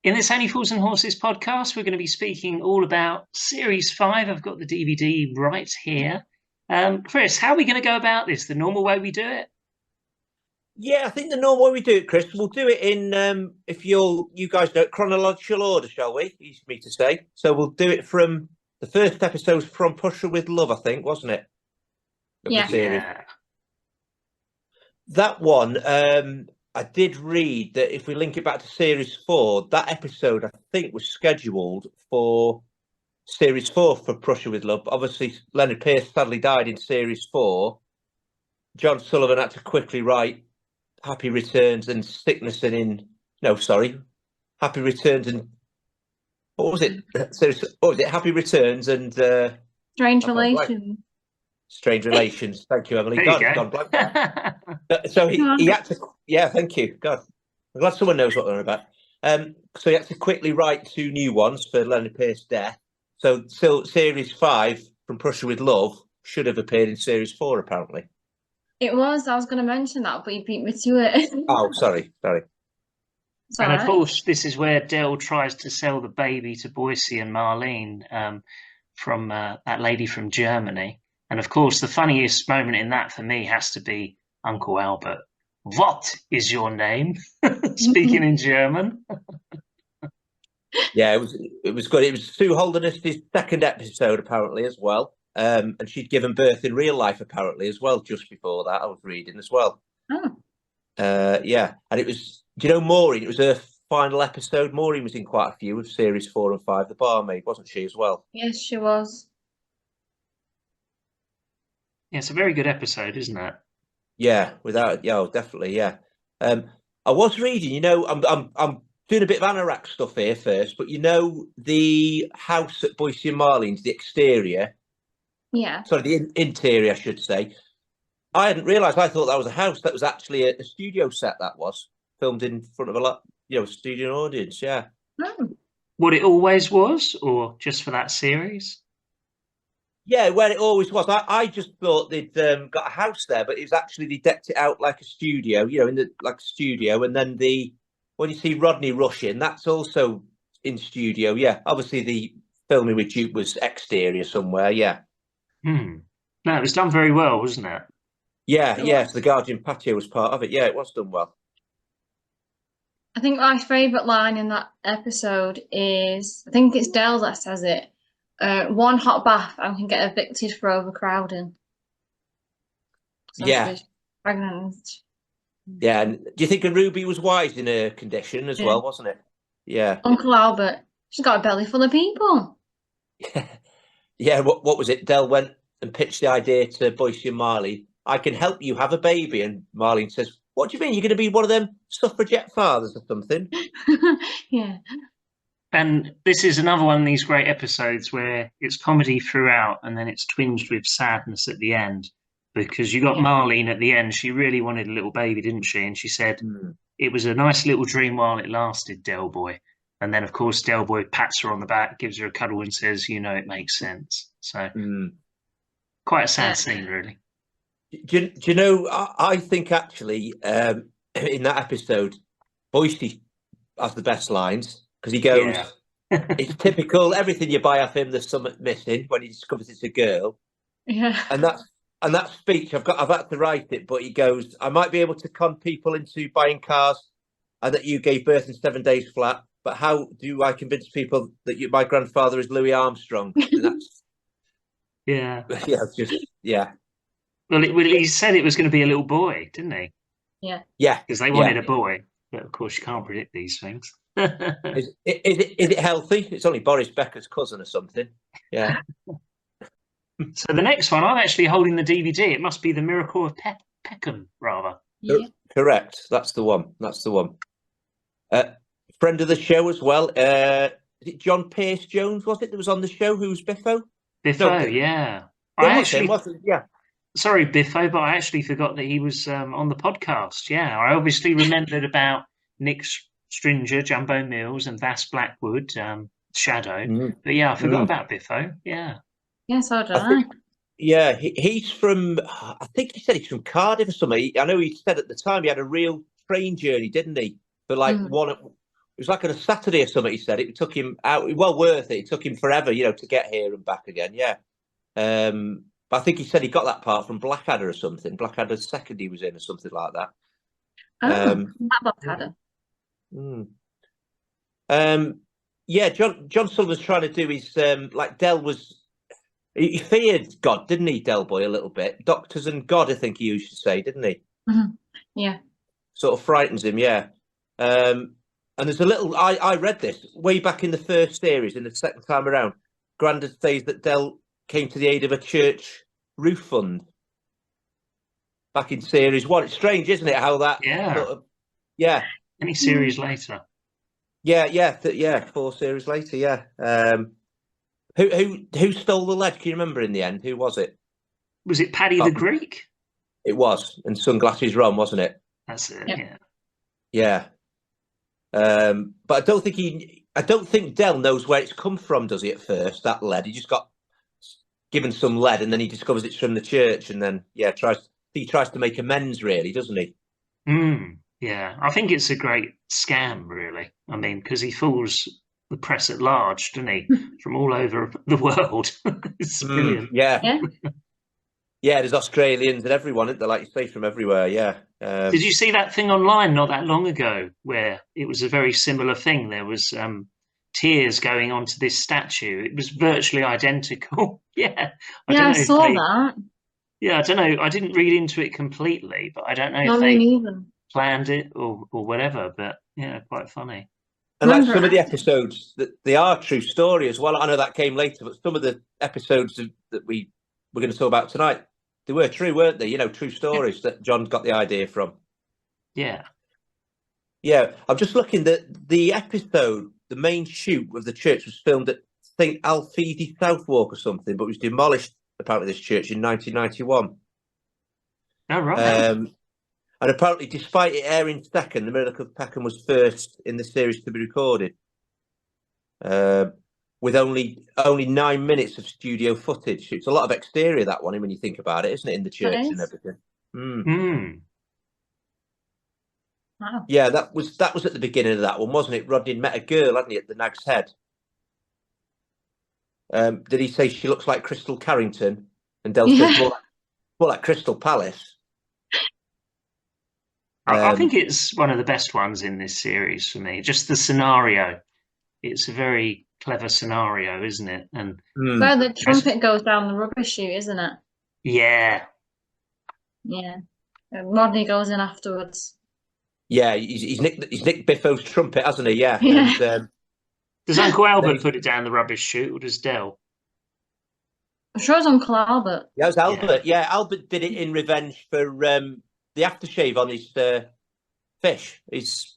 In this Only Fools and Horses podcast, we're going to be speaking all about Series 5. I've got the DVD right here. Chris, how are we going to go about this? The normal way we do it? Yeah, I think the normal way we do it, Chris, we'll do it in, if you guys know, chronological order, shall we? Easy for me to say. So we'll do it from the first episode from Pusher with Love, I think, wasn't it? Yeah. That one, I did read that if we link it back to Series 4, that episode, I think, was scheduled for Series 4 for Pusher with Love. Obviously, Leonard Pearce sadly died in Series 4. John Sullivan had to quickly write Happy Returns and Sickness and in no, sorry, Happy Returns and what was it? What was it? Happy Returns and Strange Relations. Strange Relations. Thank you, Emily. There God, you it's go. gone blank. So he had to. Yeah, thank you. God, I'm glad someone knows what they're about. So he had to quickly write 2 new ones for Leonard Pearce's death. So Series 5 from Prussia with Love should have appeared in Series 4, apparently. It was. I was going to mention that, but you beat me to it. Oh, sorry. And of course, this is where Del tries to sell the baby to Boycie and Marlene from that lady from Germany. And of course, the funniest moment in that for me has to be Uncle Albert. What is your name? Speaking in German. Yeah, it was good. It was Sue Holderness's second episode, apparently, as well. And she'd given birth in real life, apparently, as well, just before that, I was reading as well. Oh. Yeah, and it was, do you know Maureen? It was her final episode. Maureen was in quite a few of Series 4 and 5, the barmaid, wasn't she, as well? Yes, she was. Yeah, it's a very good episode, isn't it? Yeah, definitely, yeah. I was reading, I'm doing a bit of anorak stuff here first, but the house at Boycie and Marlene's, the exterior. Yeah. Sorry, the interior, I should say. I hadn't realised. I thought that was a house. That was actually a studio set. That was filmed in front of a studio audience. Yeah. Oh. What it always was, or just for that series? Yeah, where it always was. I just thought they'd got a house there, but it was actually they decked it out like a studio. Like a studio, and then when you see Rodney rushing, that's also in studio. Yeah, obviously the filming with Duke was exterior somewhere. Yeah. No, it was done very well, wasn't it? Yeah. So the Guardian patio was part of it. Yeah, it was done well. I think my favourite line in that episode is, I think it's Del that says it, 1 hot bath and can get evicted for overcrowding. So Yeah. Pregnant. Yeah, and do you think Ruby was wise in her condition as well, wasn't it? Yeah. Uncle Albert, she's got a belly full of people. Yeah, what was it? Del went and pitched the idea to Boycie and Marley. I can help you have a baby. And Marlene says, what do you mean? You're going to be one of them suffragette fathers or something? Yeah. And this is another one of these great episodes where it's comedy throughout and then it's twinged with sadness at the end. Because you got Marlene at the end. She really wanted a little baby, didn't she? And she said, It was a nice little dream while it lasted, Del Boy. And then, of course, Del Boy pats her on the back, gives her a cuddle and says, it makes sense. So quite a sad scene, really. Do you know, I think actually in that episode, Boycie has the best lines because he goes, it's typical, everything you buy off him, there's something missing when he discovers it's a girl. Yeah. And that speech, I've had to write it, but he goes, I might be able to con people into buying cars and that you gave birth in 7 days flat, but how do I convince people that my grandfather is Louis Armstrong? Yeah. Yeah. Well, he said it was going to be a little boy, didn't he? Yeah. Yeah. Because they wanted a boy. But of course, you can't predict these things. Is it healthy? It's only Boris Becker's cousin or something. Yeah. So the next one, I'm actually holding the DVD. It must be The Miracle of Peckham, rather. Yeah. Correct. That's the one. Friend of the show as well. Is it John Pierce Jones, was it, that was on the show? Who's Biffo? Biffo, yeah. Sorry, Biffo, but I actually forgot that he was on the podcast. Yeah, I obviously remembered about Nick Stringer, Jumbo Mills, and Vass Blackwood, Shadow. But yeah, I forgot about Biffo. Yeah. Yeah, so did I. Yeah, he's from, I think he said he's from Cardiff or something. I know he said at the time he had a real train journey, didn't he? For like was like on a Saturday or something. He said it took him out. Well, worth it. It took him forever, to get here and back again. Yeah. But I think he said he got that part from Blackadder or something. Blackadder's second he was in or something like that. Oh, that Blackadder. Yeah, John Sullivan's trying to do his like Del was. He feared God, didn't he, Del Boy, a little bit? Doctors and God, I think he used to say, didn't he? Yeah. Sort of frightens him, yeah. And there's a little. I read this way back in the first series. In the second time around, Grandad says that Del came to the aid of a church roof fund back in series 1. It's strange, isn't it? How that? Yeah. Any series later. Yeah. 4 series later. Yeah. Who stole the lead? Can you remember in the end? Who was it? Was it Paddy the Greek? It was, and Sunglasses Ron, wasn't it? That's it. Yep. Yeah. But I don't think Del knows where it's come from, does he? At first, that lead, he just got given some lead, and then he discovers it's from the church, and then he tries to make amends, really, doesn't he? Yeah, I think it's a great scam, really. I mean, because he fools the press at large, doesn't he, from all over the world. It's brilliant. Yeah. There's Australians and everyone, isn't there? Like you say, from everywhere. Yeah. Did you see that thing online not that long ago where it was a very similar thing? There was tears going onto this statue. It was virtually identical. Yeah. I saw that. Yeah, I don't know. I didn't read into it completely, but I don't know if they planned it or whatever. But yeah, quite funny. And like some of the episodes, that they are true story as well. I know that came later, but some of the episodes that we're going to talk about tonight, they were true, weren't they? True stories that John got the idea from. Yeah. Yeah, I'm just looking that the episode, the main shoot of the church was filmed at St. Alphege Southwark or something, but was demolished, apparently, this church in 1991. Oh, right. And apparently, despite it airing second, The Miracle of Peckham was first in the series to be recorded, with only 9 minutes of studio footage. It's a lot of exterior, that one, when you think about it, isn't it? In the church and everything. Wow. Yeah, that was at the beginning of that one, wasn't it? Rodney met a girl, hadn't he, at the Nag's Head? Did he say she looks like Crystal Carrington? And Del says more like Crystal Palace. I think it's one of the best ones in this series for me. Just the scenario. It's a very clever scenario, isn't it? And where the trumpet goes down the rubbish chute, isn't it? Yeah. Yeah. And Rodney goes in afterwards. Yeah, he's nicked Biffo's trumpet, hasn't he? Yeah. And, does Uncle Albert put it down the rubbish chute, or does Del? I'm sure it's Uncle Albert. Yeah, it was Albert. Yeah, Albert did it in revenge for the aftershave on his fish. His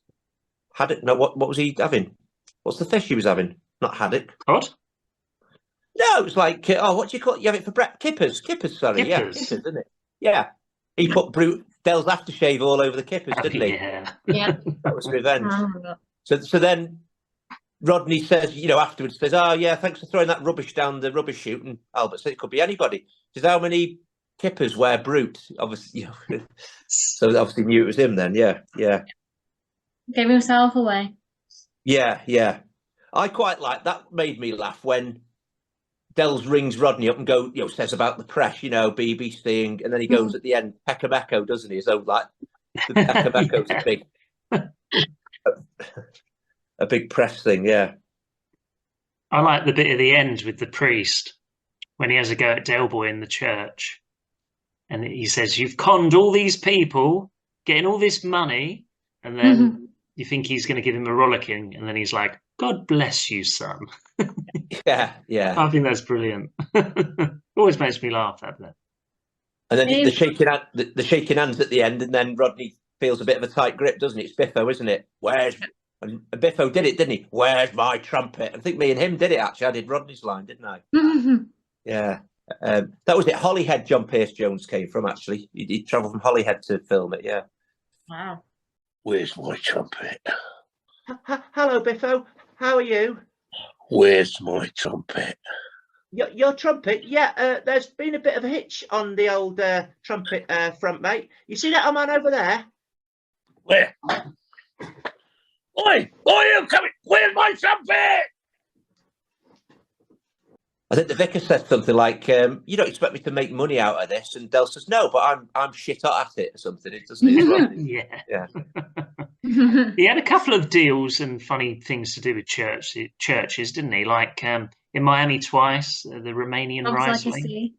haddock. No, what was he having? What's the fish he was having? Not haddock. Cod? No, it was like what do you call it? You have it for kippers. Kippers, sorry. Kippers. Yeah, kippers, isn't it? Yeah. He put Del's aftershave all over the kippers, didn't he? Yeah. That was revenge. So then Rodney says, afterwards says, "Oh yeah, thanks for throwing that rubbish down the rubbish chute." And Albert said it could be anybody. He says, "How many kippers wear brute?" Obviously, so obviously knew it was him then. Yeah. Gave himself away. Yeah. I quite like that. Made me laugh when Dells rings Rodney up and says about the press, BBC, and then he goes at the end, Peckham Echo, doesn't he? So like the Peckham Echo's a big press thing, yeah. I like the bit at the end with the priest when he has a go at Del Boy in the church, and he says, "You've conned all these people, getting all this money," and then you think he's going to give him a rollicking, and then he's like, "God bless you, son." Yeah. I think that's brilliant. Always makes me laugh, that bit. And then the shaking hands at the end, and then Rodney feels a bit of a tight grip, doesn't it? It's Biffo, isn't it? And Biffo did it, didn't he? "Where's my trumpet?" I think me and him did it, actually. I did Rodney's line, didn't I? Yeah. That was it. Holyhead John Pierce Jones came from, actually. He travelled from Holyhead to film it, yeah. Wow. "Where's my trumpet?" Hello, Biffo. How are you? "Where's my trumpet?" Your trumpet? Yeah, there's been a bit of a hitch on the old trumpet front, mate. You see that man over there? "Where? Oi, you coming? Where's my trumpet? I think the vicar said something like, "You don't expect me to make money out of this," and Del says, "No, but I'm shit at it," or something. It doesn't. As well. Yeah. Yeah. He had a couple of deals and funny things to do with churches, didn't he? Like in Miami twice, the Romanian Frogs Riesling. Legacy.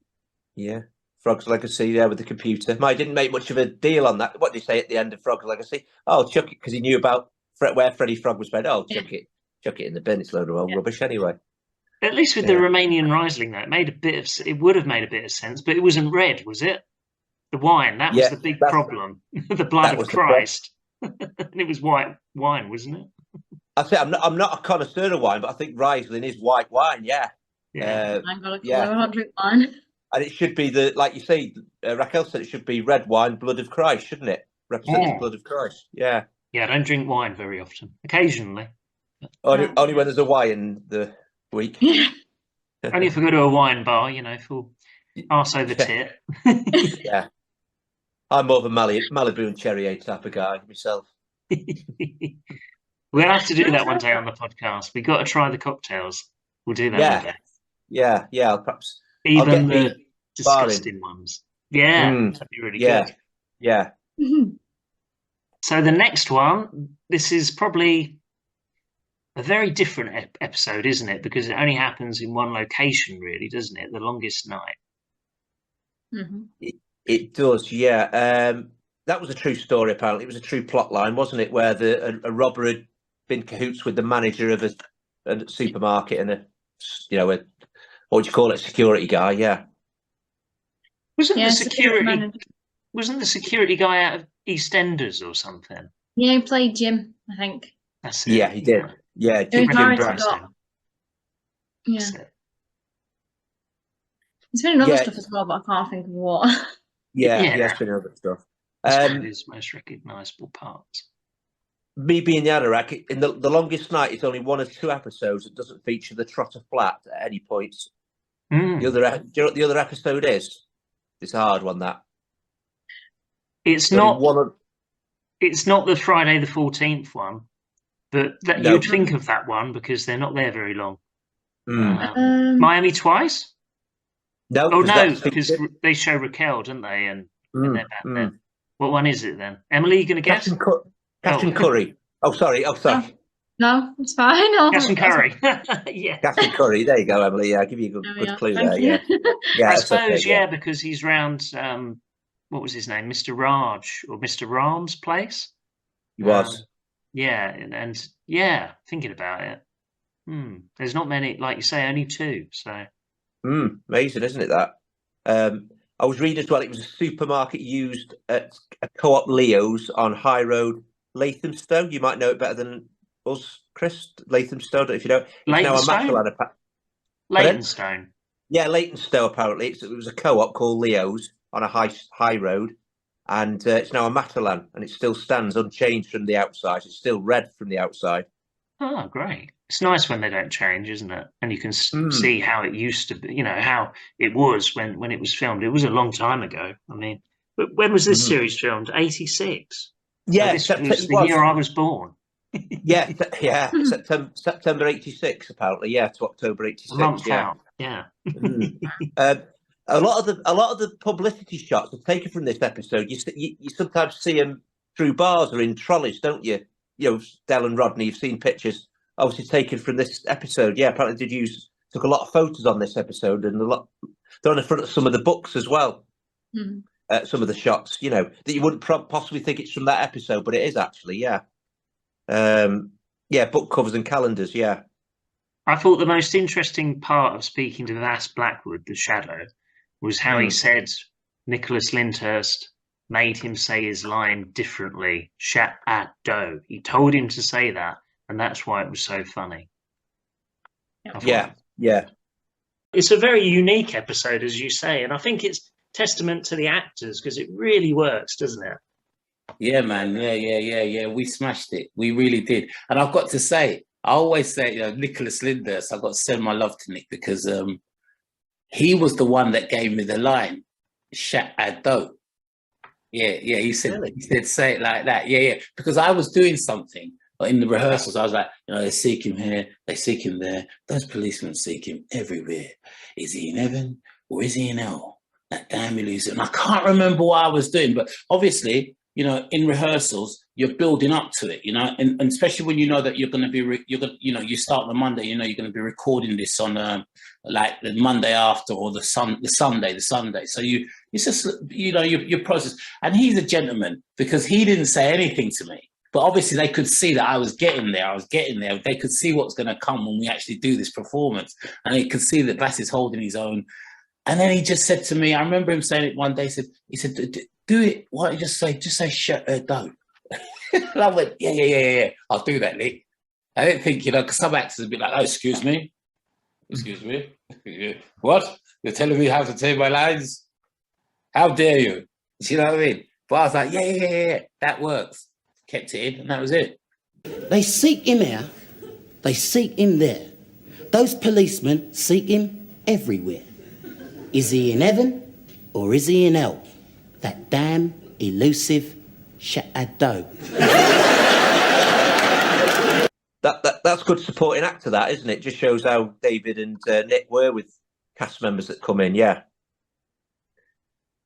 Yeah. Frog's Legacy, yeah, with the computer. I didn't make much of a deal on that. What did he say at the end of Frog's Legacy? Oh, chuck it, because he knew about where Freddie Frog was bred. Oh, chuck it in the bin. It's a load of old rubbish anyway. At least with the Romanian Riesling, though, it would have made a bit of sense, but it wasn't red, was it? The wine, that was the big problem. The blood of Christ. And it was white wine, wasn't it? I say I'm not a connoisseur of wine, but I think Riesling is white wine. Yeah. I got a clue. Drink wine. And it should be like you say, Raquel said, it should be red wine, blood of Christ, shouldn't it? Represents the blood of Christ. Yeah. Yeah, I don't drink wine very often. Occasionally. Only when there's a wine in the week. Only if I go to a wine bar, for arse over tit. Yeah. I'm more of a Malibu and Cherry type of guy myself. We'll have to do that one day on the podcast. We've got to try the cocktails. We'll do that one day. Yeah. I'll perhaps even the disgusting ones. Yeah, that'd be really good. Yeah. So the next one, this is probably a very different episode, isn't it? Because it only happens in one location, really, doesn't it? The Longest Night. Mm-hmm. It does, yeah. That was a true story, apparently. It was a true plot line, wasn't it? Where a robber had been cahoots with the manager of a supermarket and what would you call it, security guy, yeah. Wasn't the security guy out of EastEnders or something? Yeah, he played Jim, I think. That's it. Yeah, he did. Yeah, Jim Braston. Yeah. There's been other stuff as well, but I can't think of what. Yeah, it's been other stuff. His most recognisable parts. Me being the Anorak, in the Longest Night, it's only one or two episodes that doesn't feature the Trotter Flat at any point. Do you know what the other episode is? It's a hard one, that. It's not the Friday the 14th one, but you'd think of that one because they're not there very long. Miami Twice? No. Oh, no, because they show Raquel, don't they? And they're back there. What one is it then? Emily, you going to guess? Captain Curry. Oh, sorry. No, it's fine. Captain Curry. Yeah. Captain Curry. There you go, Emily. Yeah, I'll give you a good clue there. Yeah. I suppose, because he's round, what was his name? Mr. Raj or Mr. Ram's place? He was. Yeah. And thinking about it. There's not many, like you say, only two. So. Amazing, isn't it, that? I was reading as well, it was a supermarket used at a Co-op Leo's on High Road, Leytonstone. You might know it better than us, Chris. Leytonstone, if you know. Leytonstone? Yeah, Leytonstone, apparently. It was a co-op called Leo's on a high road. And it's now a Matalan, and it still stands unchanged from the outside. It's still red from the outside. Oh, great. It's nice when they don't change, isn't it? And you can see how it used to be, how it was when it was filmed. It was a long time ago. I mean, but when was this series filmed? 86? Yeah, so this was the year I was born. yeah. September 86, apparently. Yeah, to October 86. A month out, yeah. A lot of the publicity shots are taken from this episode. You sometimes see them through bars or in trolleys, don't you? Del and Rodney, you've seen pictures obviously taken from this episode. Yeah, apparently took a lot of photos on this episode, and they're on the front of some of the books as well. Some of the shots, that you wouldn't possibly think it's from that episode, but it is actually. Yeah, book covers and calendars. Yeah, I thought the most interesting part of speaking to Vas Blackwood, the Shadow, was how he said Nicholas Lyndhurst made him say his line differently. Shat at do. He told him to say that, and that's why it was so funny. Yeah. It's a very unique episode, as you say, and I think it's testament to the actors because it really works, doesn't it? Yeah, man. Yeah. We smashed it. We really did. And I've got to say, I always say, Nicholas Lyndhurst, I've got to send my love to Nick because he was the one that gave me the line, Shat at do. Yeah. He said, say it like that. Yeah. Because I was doing something But in the rehearsals, I was like, they seek him here, they seek him there. Those policemen seek him everywhere. Is he in heaven or is he in hell? That damn elusive. And I can't remember what I was doing, but obviously, in rehearsals, you're building up to it, and especially when you know that you're going to be, you start on Monday, you're going to be recording this on like the Monday after or the Sunday. So it's just, your process. And he's a gentleman because he didn't say anything to me. But obviously they could see that I was getting there. They could see what's going to come when we actually do this performance. And they could see that Vass is holding his own. And then he just said to me, I remember him saying it one day, he said, do it. Why don't you just say, shut her down. And I went, yeah. I'll do that, Nick. I didn't think, because some actors would be like, oh, excuse me. What? You're telling me how to say my lines? How dare you? Do you know what I mean? But I was like, yeah, that works. Kept it in, and that was it. They seek him here, they seek him there. Those policemen seek him everywhere. Is he in heaven or is he in hell? That damn elusive shadow. That's good supporting actor, that, isn't it? Just shows how David and Nick were with cast members that come in, yeah.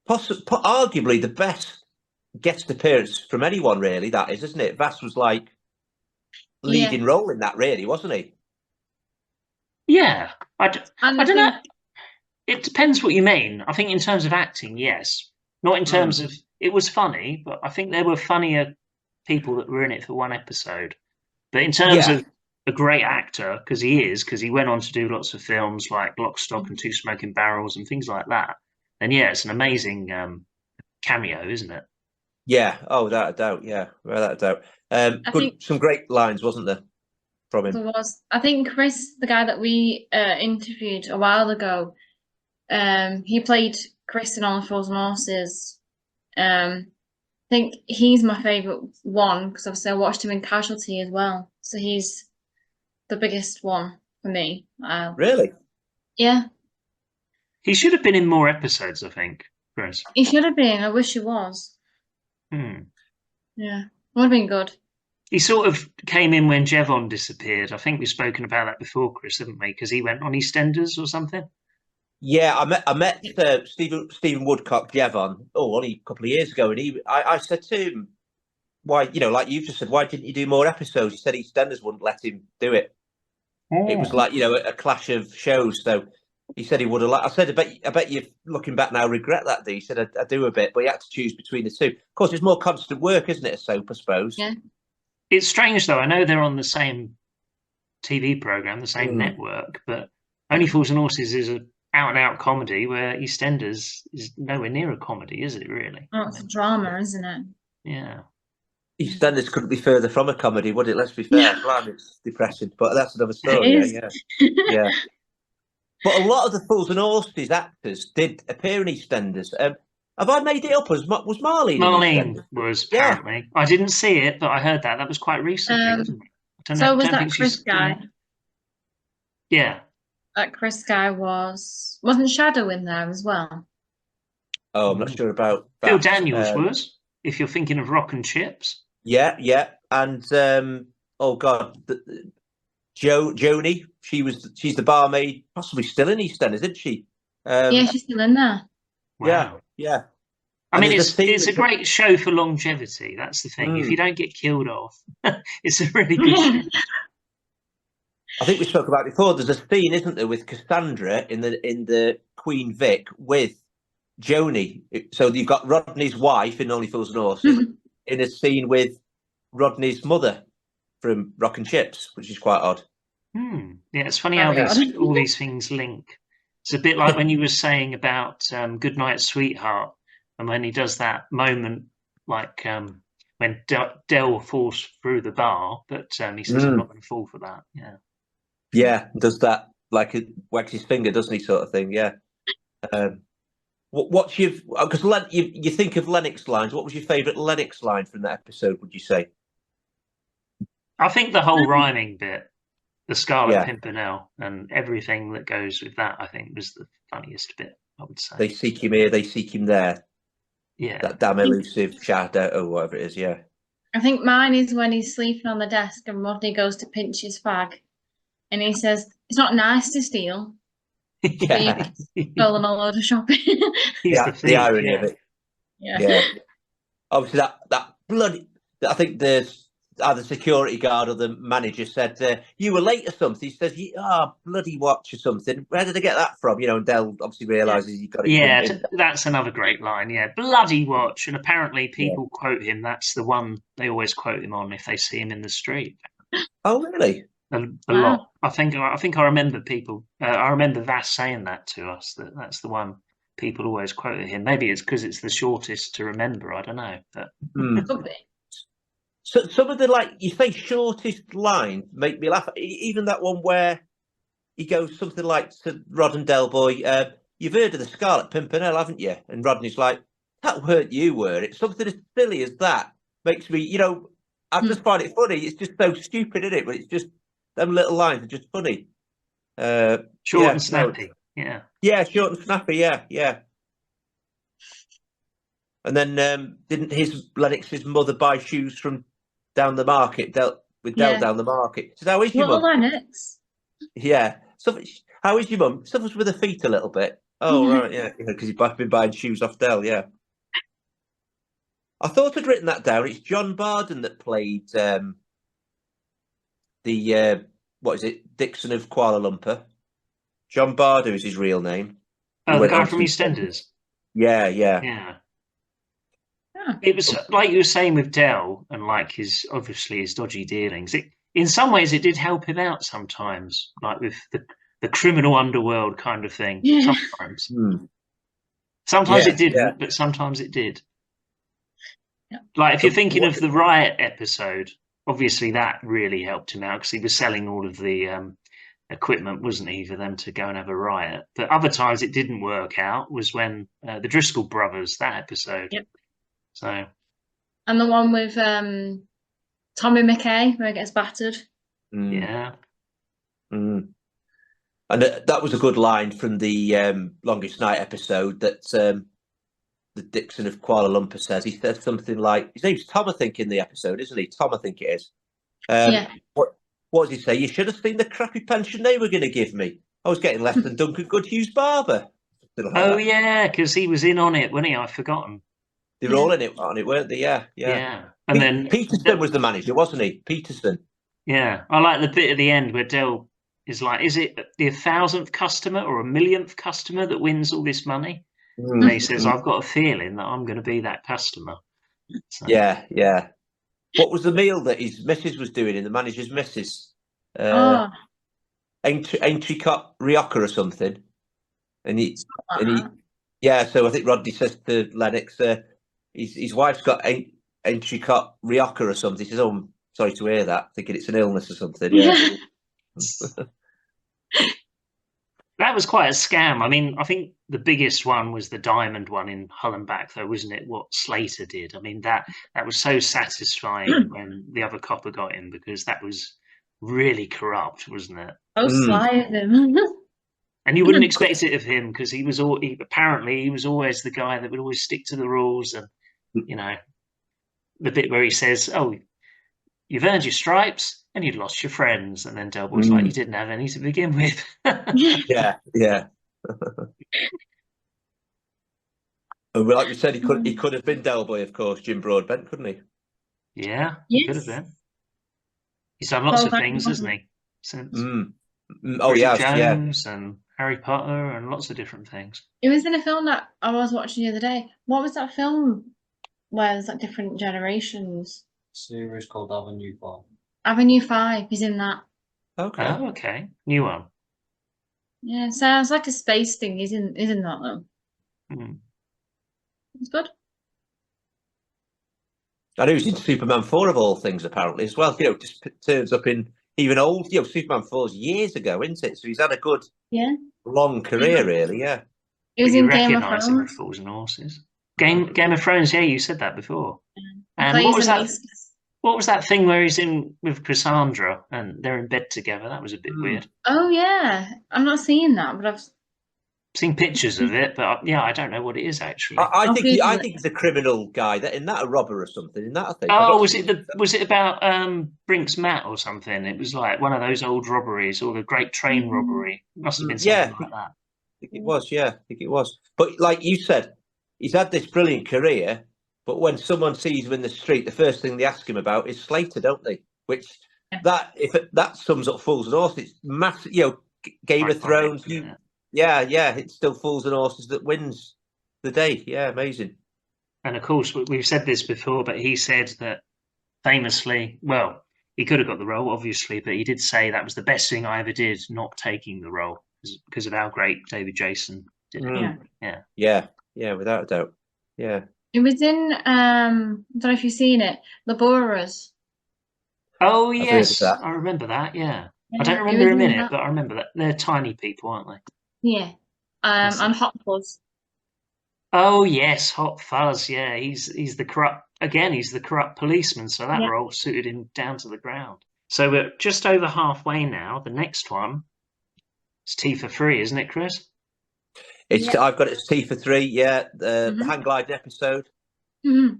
Arguably the best guest appearance from anyone, really, that is, isn't it? Vass was like leading role in that, really, wasn't he? Yeah. I don't know. It depends what you mean. I think in terms of acting, yes. Not in terms of, it was funny, but I think there were funnier people that were in it for one episode. But in terms of a great actor, because he went on to do lots of films like Lock, Stock and Two Smoking Barrels and things like that. And yeah, it's an amazing cameo, isn't it? Yeah. Oh, without a doubt. Yeah, without a doubt. Some great lines, wasn't there, from him? There was. I think Chris, the guy that we interviewed a while ago, he played Chris in Only Fools and Horses. I think he's my favourite one because obviously I watched him in Casualty as well. So he's the biggest one for me. Really? Yeah. He should have been in more episodes, I think, Chris. He should have been. I wish he was. Yeah, would have been good. He sort of came in when Jevon disappeared. I think we've spoken about that before, Chris, haven't we? Because he went on EastEnders or something. Yeah, I met Stephen Woodcock, Jevon, only a couple of years ago, and I said to him, why, like you've just said, why didn't you do more episodes? He said EastEnders wouldn't let him do it. It was like, a clash of shows. So he said he would have. I said, I bet you, looking back now, regret that. He said, I do a bit, but he had to choose between the two. Of course, it's more constant work, isn't it? A soap, I suppose. Yeah. It's strange though. I know they're on the same TV program, the same network, but Only Fools and Horses is a out-and-out comedy, where EastEnders is nowhere near a comedy, is it? Really? Oh, it's a drama, isn't it? Yeah. EastEnders couldn't be further from a comedy, would it? Let's be fair. Blimey, it's depressing, but that's another story. Yeah. But a lot of the Fools and Horses actors did appear in EastEnders. Have I made it up? Was Marlene? Marlene was, apparently. Yeah. I didn't see it, but I heard that. That was quite recently, wasn't it? So was that Chris guy? Yeah. That Chris guy wasn't Shadow in there as well? Oh, I'm not sure about that. Phil Daniels was, if you're thinking of Rock and Chips. Yeah. And, oh, God, Joni, she's the barmaid, possibly still in EastEnders, isn't she? Yeah, she's still in there. Wow. Yeah. I mean, it's a great show for longevity. That's the thing. If you don't get killed off, it's a really good show. I think we spoke about it before. There's a scene, isn't there, with Cassandra in the Queen Vic with Joni. So you've got Rodney's wife in Only Fools and Horses in a scene with Rodney's mother from Rock and Chips, which is quite odd. Yeah, it's funny how all these things link. It's a bit like when you were saying about Goodnight Sweetheart, and when he does that moment, like when Del falls through the bar, but he says, I'm not going to fall for that. Yeah, does that, like, it wags his finger, doesn't he, sort of thing, yeah. What's your, because you think of Lennox lines, what was your favourite Lennox line from that episode, would you say? I think the whole rhyming bit, the Scarlet Pimpernel, and everything that goes with that, I think was the funniest bit, I would say. They seek him here, they seek him there. Yeah. That damn elusive shadow, or whatever it is, yeah. I I think mine is when he's sleeping on the desk and Rodney goes to pinch his fag, and he says, "It's not nice to steal." Yeah. Stolen a load of shopping. He's the the thief, irony yeah. of it. Yeah. Yeah. Obviously, that bloody. I think either security guard or the manager said, "You were late or something." He says, bloody watch or something. Where did I get that from? And Dell obviously realizes he got it. Yeah, that's another great line. Yeah, bloody watch. And apparently people quote him. That's the one they always quote him on if they see him in the street. Oh, really? A Wow. lot. I think I remember people. I remember Vass saying that to us. That's the one people always quote him. Maybe it's because it's the shortest to remember. I don't know. But Could be. So some of the you say shortest lines make me laugh. Even that one where he goes something like to Rod and Del Boy, "You've heard of the Scarlet Pimpernel, haven't you?" And Rodney's like, "That weren't you, were it?" Something as silly as that makes me, I just find it funny. It's just so stupid, isn't it? But it's just them little lines are just funny. short and snappy. Yeah. Yeah, short and snappy. Yeah. And then didn't Lennox's mother buy shoes from down the market? Del down the market. So how is your Little mum? Lennox. Yeah. So how is your mum? Suffers with her feet a little bit. Oh right, yeah, because he's been buying shoes off Del. Yeah. I thought I'd written that down. It's John Barden that played the what is it? Dixon of Kuala Lumpur. John Barden is his real name. Oh, the guy from EastEnders. Yeah. Yeah. It was like you were saying with Del and like his dodgy dealings. In some ways, it did help him out sometimes, like with the criminal underworld kind of thing. Yeah. Sometimes, sometimes Yeah, it didn't, yeah. but sometimes it did. Yeah. Like if you're thinking of the Riot episode, obviously that really helped him out because he was selling all of the equipment, wasn't he, for them to go and have a riot. But other times it didn't work out was when the Driscoll brothers, that episode. Yep. So. And the one with Tommy McKay where he gets battered. Yeah. And that was a good line from the Longest Night episode that the Dixon of Kuala Lumpur says. He said something like, his name's Tom, I think, in the episode, isn't he? Tom, I think it is. Yeah. What does he say? "You should have seen the crappy pension they were going to give me. I was getting less than Duncan Goodhue's barber." Like Oh that. yeah, because he was in on it, wasn't he? I've forgotten. They were all in it, weren't they? Yeah. And then Peterson was the manager, wasn't he? Peterson. Yeah, I like the bit at the end where Del is like, "Is it the 1,000th customer or a 1,000,000th customer that wins all this money?" And he says, "I've got a feeling that I'm going to be that customer." So, Yeah. What was the meal that his missus was doing in the manager's missus? Oh, Entrecot Rioja or something. And he, like and he, that. yeah. So I think Rodney says to Lennox, his wife's got Entrecot Rioja or something. He says, "Oh, I'm sorry to hear that. Thinking it's an illness or something." Yeah. that was quite a scam. I mean, I think the biggest one was the diamond one in Hull and Back, though, wasn't it? What Slater did. I mean, that was so satisfying when the other copper got him because that was really corrupt, wasn't it? Oh, sly of him. And you wouldn't expect it of him because apparently he was always the guy that would always stick to the rules. And the bit where he says, "Oh, you've earned your stripes and you've lost your friends," and then Del Boy's like, "You didn't have any to begin with." Yeah. And like we said, he could have been Del Boy, of course, Jim Broadbent, couldn't he? Yeah, he could have been. He's done lots of things, hasn't he? Since Oh yeah, Jones and Harry Potter and lots of different things. He was in a film that I was watching the other day. What was that film where there's like different generations? Series called Avenue 5. Avenue 5, he's in that. Okay. Oh, okay. New one. Yeah, sounds like a space thing. He's in that though. It's good. I know he's in Superman 4 of all things, apparently, as well. Just turns up in even old, Superman 4's years ago, isn't it? So he's had a good, long career, really, yeah. He was You in Game of recognise him with Thrones. Fools and Horses. Game of Thrones, yeah, you said that before. And Plays what was the that? Mace. What was that thing where he's in with Cassandra and they're in bed together? That was a bit weird. Oh yeah, I'm not seeing that, but I've Seen pictures of it, but yeah, I don't know what it is actually. I I'll think Google I it. think he's a criminal guy. That isn't that a robber or something? Isn't that I think? Oh, was it about Brink's Mat or something? It was like one of those old robberies or the Great Train robbery. Must have been something like that. I think it was. Yeah, I think it was. But like you said, he's had this brilliant career. But when someone sees him in the street, the first thing they ask him about is Slater, don't they? Which that sums up Fools and Horses. It's massive, Game of Thrones. Yeah, it's still Fools and Horses that wins the day. Yeah, amazing. And of course, we've said this before, but he said that famously, well, he could have got the role, obviously, but he did say that was the best thing I ever did, not taking the role, because of how great David Jason did it. Yeah, without a doubt. Yeah. It was in, I don't know if you've seen it, Laborers. Oh, I've heard of yes, that. I remember that, yeah. I Yeah, don't it remember was him in in it, that. but I remember that. They're tiny people, aren't they? Yeah. And Hot Fuzz. Oh, yes, Hot Fuzz, yeah. He's the corrupt policeman, so that Yeah. role suited him down to the ground. So we're just over halfway now. The next one is T for 3, isn't it, Chris? I've got it's T for 3. Yeah, the hang glide episode. Mm-hmm.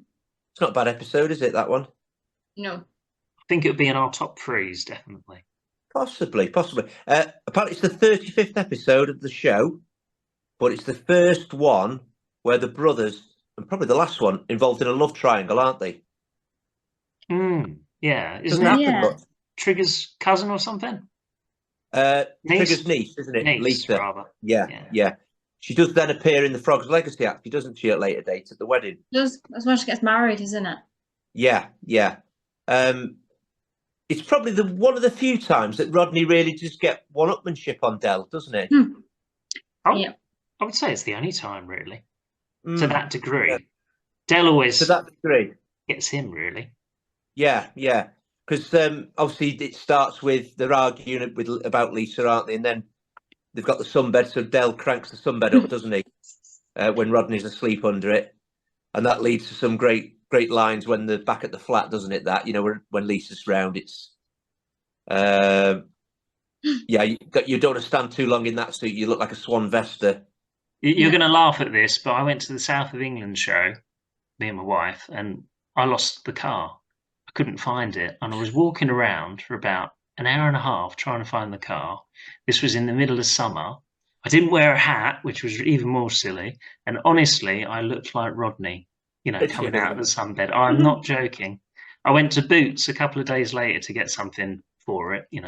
It's not a bad episode, is it? That one? No. I think it would be in our top 3s, definitely. Possibly. Apparently, it's the 35th episode of the show, but it's the first one where the brothers, and probably the last one, involved in a love triangle, aren't they? Yeah, Doesn't isn't it happen much. Trigger's cousin or something? Trigger's niece, isn't it? Niece, Lisa. rather. Yeah. She does then appear in the Frog's Legacy actually, doesn't she, at a later date at the wedding? That's when she gets married, isn't it? Yeah. It's probably one of the few times that Rodney really just get one-upmanship on Del, doesn't he? Yeah. I would say it's the only time, really, to Mm. that degree. Yeah. Del always To that degree. gets him, really. Yeah. Because obviously it starts with they're arguing about Lisa, aren't they? And then they've got the sunbed, so Del cranks the sunbed up, doesn't he? When Rodney's asleep under it, and that leads to some great lines when they're back at the flat, doesn't it? That when Lisa's round, it's you don't want to stand too long in that suit. You look like a Swan Vesta. You're going to laugh at this, but I went to the South of England show, me and my wife, and I lost the car. I couldn't find it, and I was walking around for about an hour and a half trying to find the car. This was in the middle of summer. I didn't wear a hat, which was even more silly, and honestly, I looked like Rodney, coming out of the sunbed. I'm not joking. I went to Boots a couple of days later to get something for it, I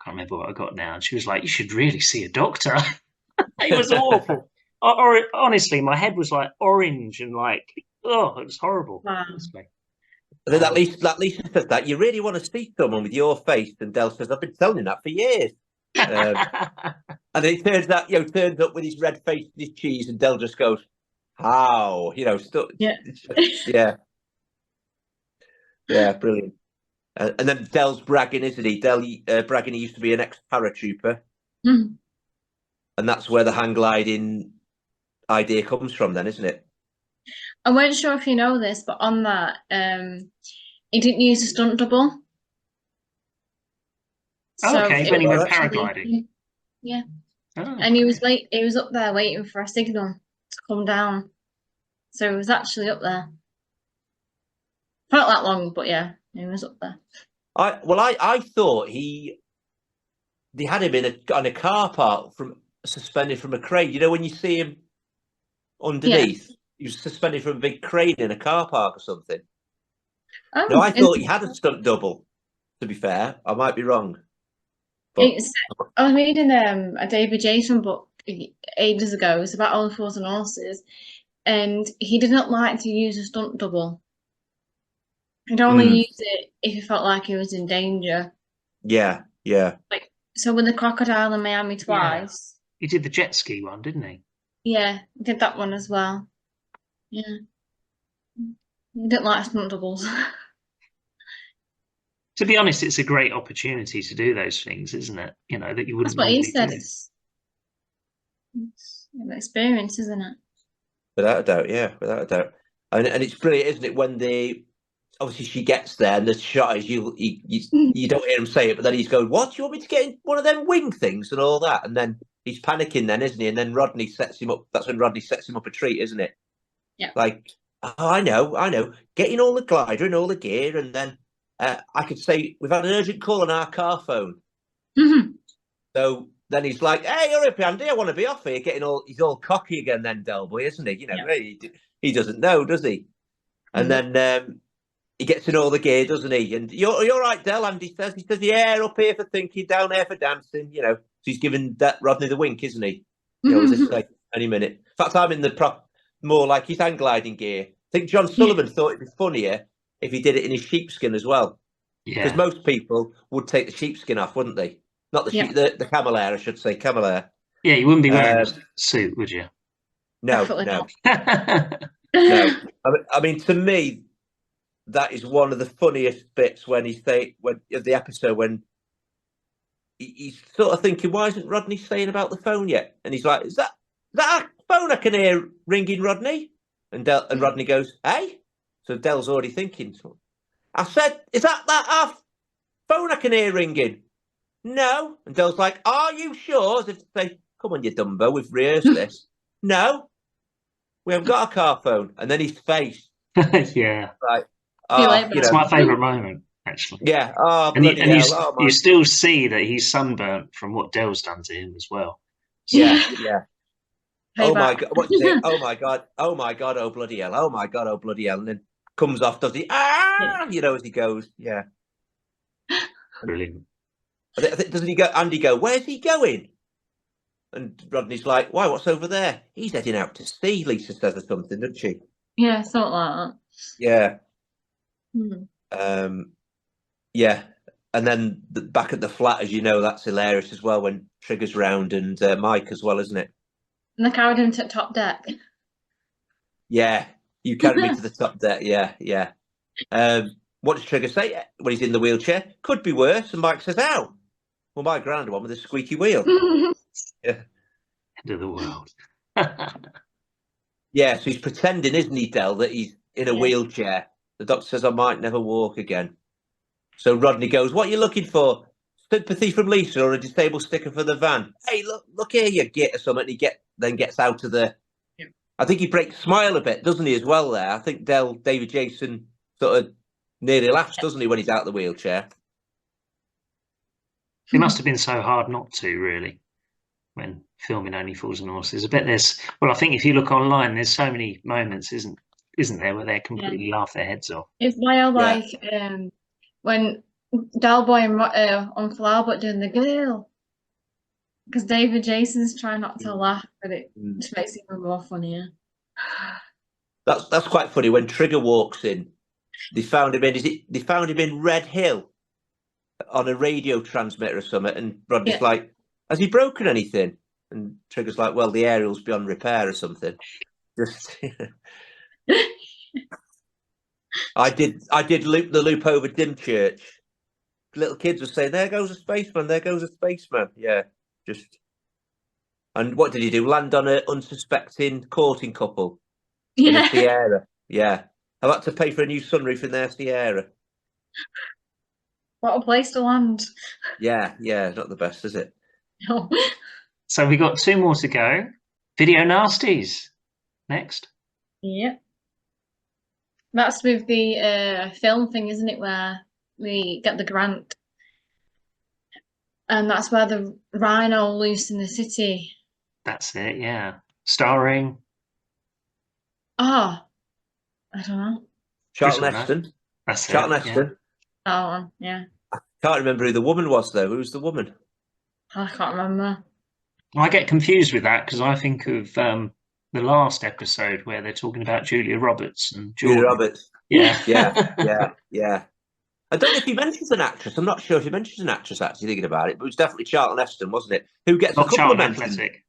can't remember what I got now, and she was like, "You should really see a doctor." It was awful. Honestly, my head was like orange and it was horrible. Wow. Honestly. And then that Lisa says that you really want to see someone with your face, and Del says, "I've been telling you that for years." And it turns out, turns up with his red face and his cheese, and Del just goes, "How?" Yeah, brilliant. And then Del's bragging, isn't he? Del bragging he used to be an ex-paratrooper, Mhm. and that's where the hang gliding idea comes from, then, isn't it? I weren't sure if you know this, but on that, he didn't use a stunt double. Oh, okay, it when he was went actually- paragliding. Yeah. Oh, And he was up there waiting for a signal to come down. So he was actually up there. Not that long, but yeah, he was up there. I thought they had him on a car park suspended from a crane. When you see him underneath, he was suspended from a big crane in a car park or something. Oh, No, I thought he had a stunt double. To be fair, I might be wrong. But I was reading a David Jason book ages ago. It was about All the Fools and Horses, and he didn't like to use a stunt double. He'd only use it if he felt like he was in danger. yeah. So with the crocodile in Miami twice, he did the jet ski one, didn't he? yeah, he did that one as well. Yeah, he didn't like stunt doubles. To be honest, it's a great opportunity to do those things, isn't it? That you wouldn't That's what he normally said. do. It's an experience, isn't it? Without a doubt, yeah, without a doubt. And it's brilliant, isn't it? When obviously she gets there, and the shot is you don't hear him say it, but then he's going, "What? You want me to get in one of them wing things and all that?" And then he's panicking then, isn't he? And then Rodney sets him up. That's when Rodney sets him up a treat, isn't it? Yeah. Like, oh, I know. Getting all the glider and all the gear, and then I could say we've had an urgent call on our car phone. Mhm. So then he's like, "Hey, hurry up, Andy! I want to be off here." He's all cocky again. Then Del Boy, isn't he? You know, he doesn't know, does he? And then he gets in all the gear, doesn't he? And you're right, Del. Andy says, "Yeah, up here for thinking, down there for dancing." You know, so he's giving that Rodney the wink, isn't he? You know, as if like any minute. In fact, I'm in the more like his hang gliding gear. I think John Sullivan thought it'd be funnier if he did it in his sheepskin as well. Because most people would take the sheepskin off, wouldn't they? Not the sheep, the camel hair, I should say, camel hair. Yeah, you wouldn't be wearing a suit, would you? No, Definitely no, not. no. I mean, to me, that is one of the funniest bits when of the episode when he's sort of thinking, why isn't Rodney saying about the phone yet? And he's like, is that a phone I can hear ringing, Rodney? And Rodney goes, hey? So Del's already thinking, I said, is that our phone I can hear ringing? No. And Del's like, are you sure? As if to say, come on, you Dumbo, we've rehearsed this. No, we haven't got a car phone. And then his face. Yeah. Like, it's my favourite moment, actually. Yeah. Oh, and bloody hell. Oh, you still see that he's sunburnt from what Del's done to him as well. So, yeah. Oh my Payback. God! What's it? Oh my God! Oh my God! Oh bloody hell! Oh my God! Oh bloody hell! And then comes off, does he? You know, as he goes. Yeah. Brilliant. Doesn't he go? Andy go? Where's he going? And Rodney's like, why? What's over there? He's heading out to sea. Lisa says or something, doesn't she? Yeah, something like that. Yeah. Hmm. Yeah. And then back at the flat, as you know, that's hilarious as well when Trigger's round and Mike as well, isn't it? And they carried him to the top deck. Yeah, you carried me to the top deck. Yeah. What does Trigger say when he's in the wheelchair? Could be worse. And Mike says, "Ow." Well, my grand one with a squeaky wheel. Yeah. End of the world. Yeah, so he's pretending, isn't he, Del, that he's in a wheelchair. The doctor says, I might never walk again. So Rodney goes, what are you looking for? Sympathy from Lisa or a disabled sticker for the van? Hey, look here, you git or something. He then gets out of the... Yeah. I think he breaks smile a bit, doesn't he, as well there? I think David Jason sort of nearly laughs, doesn't he, when he's out of the wheelchair? It must have been so hard not to, really, when filming Only Fools and Horses. I bet I think if you look online, there's so many moments, isn't there, where they completely laugh their heads off. It's wild, like when Del Boy and Uncle Albert doing the girl, because David Jason's trying not to laugh, but it just makes it even more funnier. That's quite funny. When Trigger walks in, they found him in Red Hill on a radio transmitter or something, and Rodney's like, has he broken anything? And Trigger's like, well, the aerial's beyond repair or something. Just I did the loop over Dymchurch. Little kids were saying, there goes a spaceman, there goes a spaceman. Yeah, just. And what did he do? Land on an unsuspecting courting couple in a Sierra. Yeah. I've had to pay for a new sunroof in their Sierra. What a place to land. Yeah, not the best, is it? No. So we got 2 more to go. Video nasties next. Yep. That's with the film thing, isn't it, where we get the grant. And that's where the rhino loose in the city. That's it, yeah. Starring... I don't know. Charlton Heston. That's it. Charlton Heston. Oh, yeah. I can't remember who the woman was, though. Who was the woman? I can't remember. I get confused with that because I think of the last episode where they're talking about Julia Roberts and Julia Roberts. Yeah. Yeah. I don't know if he mentions an actress. I'm not sure if he mentions an actress, actually, thinking about it, but it was definitely Charlton Heston, wasn't it? Who gets Not a couple Charlton of mentions. Athletic.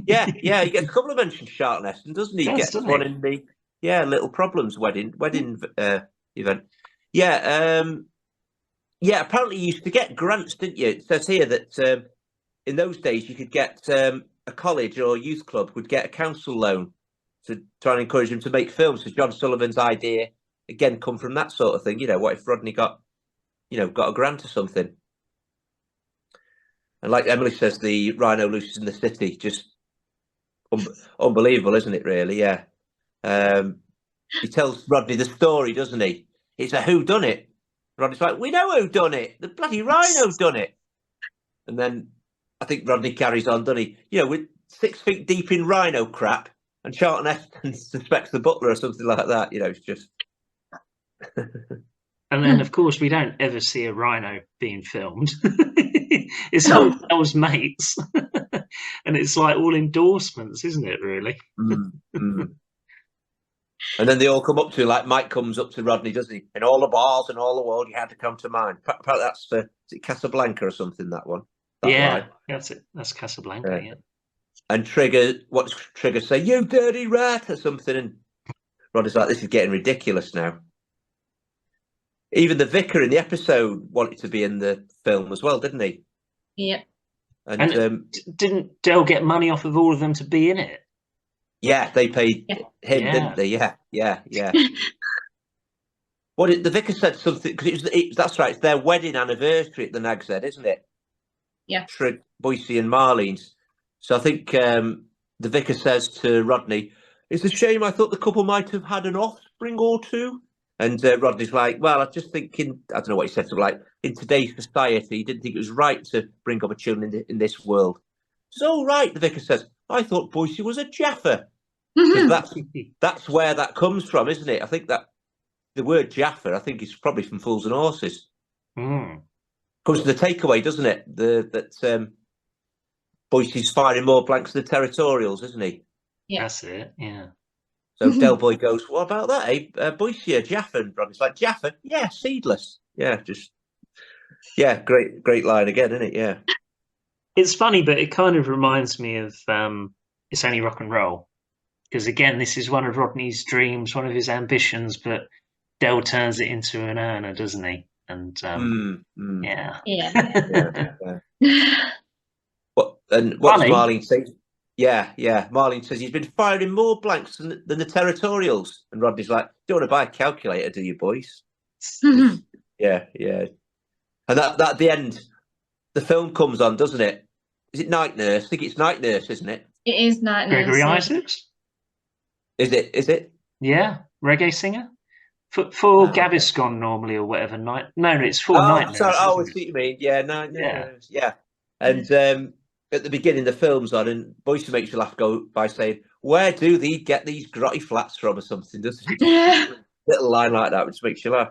Yeah, he gets a couple of mentions, Charlton Heston, doesn't he? He gets one in the Little Problems wedding event. Yeah, apparently you used to get grants, didn't you? It says here that in those days you could get a college or youth club would get a council loan to try and encourage them to make films. So John Sullivan's idea, again, come from that sort of thing. You know, what if Rodney got a grant or something? And like Emily says, the rhino loose in the city, just unbelievable, isn't it? Really, yeah. He tells Rodney the story, doesn't he? It's a who done it. Rodney's like, we know who done it. The bloody rhino done it. And then I think Rodney carries on, doesn't he? You know, with 6 feet deep in rhino crap, and Charlton Heston suspects the butler or something like that. You know, it's just. And then, of course, we don't ever see a rhino being filmed. It's all Del's mates. And it's like all endorsements, isn't it, really? And then they all come up to, like Mike comes up to Rodney, doesn't he? In all the bars and all the world, you had to come to mine. Apparently that's is it Casablanca or something, that one? That Yeah, line. that's it. That's Casablanca, yeah. And Trigger, what's Trigger say? You dirty rat or something. And Rodney's like, this is getting ridiculous now. Even the vicar in the episode wanted to be in the film as well, didn't he? Yeah. And didn't Del get money off of all of them to be in it? yeah, they paid him, Yeah. didn't they? Yeah. The vicar said something, because that's right, it's their wedding anniversary at the Nag's Head, isn't it? Yeah. Boise and Marlene's. So I think the vicar says to Rodney, it's a shame, I thought the couple might have had an offspring or two. And Rodney's like, well, I just think I don't know what he said, something like, in today's society, he didn't think it was right to bring up a children in this world. So right, the vicar says, I thought Boise was a Jaffa. Because that's where that comes from, isn't it? I think that the word Jaffa, I think, is probably from Fools and Horses. Mm. Comes to the takeaway, doesn't it? That Boise's firing more blanks than the Territorials, isn't he? Yeah. That's it, yeah. So Del Boy goes, what about that, eh? Boise or Jaffa? And Rodney's like, Jaffa? Yeah, seedless. Yeah, great line again, isn't it? Yeah. It's funny, but it kind of reminds me of It's Only Rock and Roll. Because again, this is one of Rodney's dreams, one of his ambitions, but Del turns it into an earner, doesn't he? And yeah. Yeah. What's Funny. Marlene say? Yeah. Marlene says he's been firing more blanks than the Territorials. And Rodney's like, don't want to buy a calculator, do you, boys? Yeah. And that at the end, the film comes on, doesn't it? Is it Night Nurse? I think it's Night Nurse, isn't it? It is Night Nurse. Gregory Isaacs? Is it? Yeah, reggae singer? For Gaviscon normally or whatever night. No, it's for Night Nurse. Sorry. I isn't see it? what you mean. Yeah, Night Yeah. Nurse. Yeah. And at the beginning, the film's on, and Boise makes you laugh by saying, where do they get these grotty flats from or something, doesn't he? Yeah. Little line like that, which makes you laugh.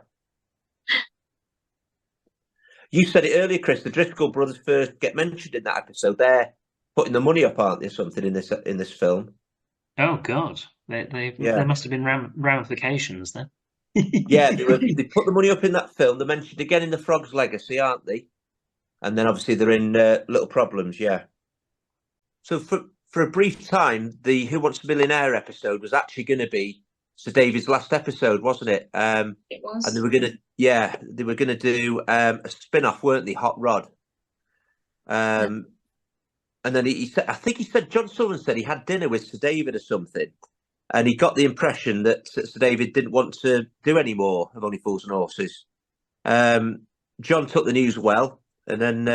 You said it earlier, Chris, the Driscoll brothers first get mentioned in that episode. They're putting the money up, aren't they, or something in this film? Oh, God. There must have been ramifications then. Yeah, they put the money up in that film. They're mentioned again in The Frog's Legacy, aren't they? And then obviously they're in Little Problems, yeah. So for a brief time, the Who Wants a Millionaire episode was actually going to be Sir David's last episode, wasn't it? It was. And they were going to do a spin-off, weren't they? Hot Rod. And then he said, I think he said, John Sullivan said he had dinner with Sir David or something, and he got the impression that Sir David didn't want to do any more of Only Fools and Horses. John took the news well, and then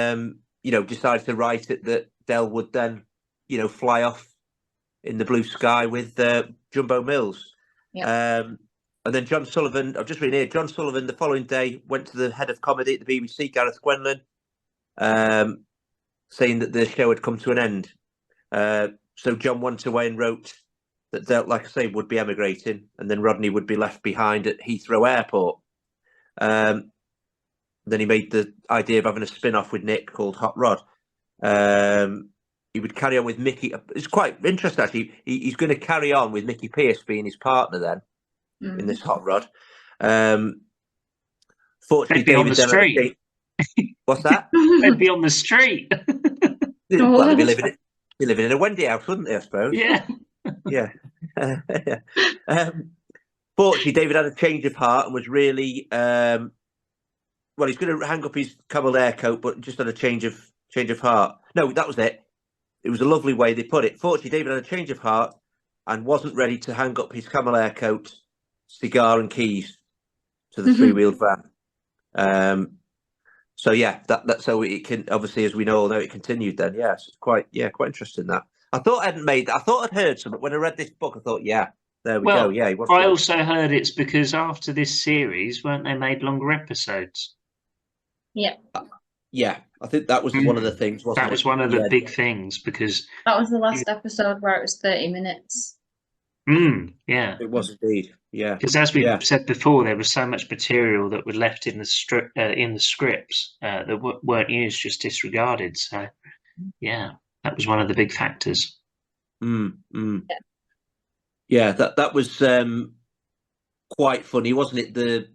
decided to write it that Del would then fly off in the blue sky with Jumbo Mills. Yeah. And then John Sullivan, I've just read here, John Sullivan the following day went to the head of comedy at the BBC, Gareth Quinlan, saying that the show had come to an end. So John went away and wrote that Del, like I say, would be emigrating, and then Rodney would be left behind at Heathrow Airport. Then he made the idea of having a spin-off with Nick called Hot Rod. He would carry on with Mickey. It's quite interesting, actually. He's going to carry on with Mickey Pearce being his partner then in this Hot Rod. Fortunately, They'd be on the street. What's that? They'd be on the street. Well, they'd be living in a Wendy house, wouldn't they, I suppose? Yeah. Yeah. Fortunately, David had a change of heart and was really he's going to hang up his camel hair coat, but just had a change of heart. No, that was it. It was a lovely way they put it. Fortunately, David had a change of heart and wasn't ready to hang up his camel hair coat, cigar and keys to the three-wheeled van. So yeah, that so it can obviously, as we know, although it continued then. Yeah, so it's quite interesting that. I thought I'd heard something when I read this book. I thought, yeah, there we go. Well, Yeah, he was I good. also heard it's because after this series, weren't they made longer episodes? Yeah, Yeah, I think that was one of the things. Wasn't That was it? one of the Yeah. big things because, that was the last episode where it was 30 minutes. yeah. It was indeed. Yeah, Because as we Yeah. said before, there was so much material that was left in the scripts that weren't used, just disregarded. So, yeah, that was one of the big factors. Yeah, that was quite funny, wasn't it?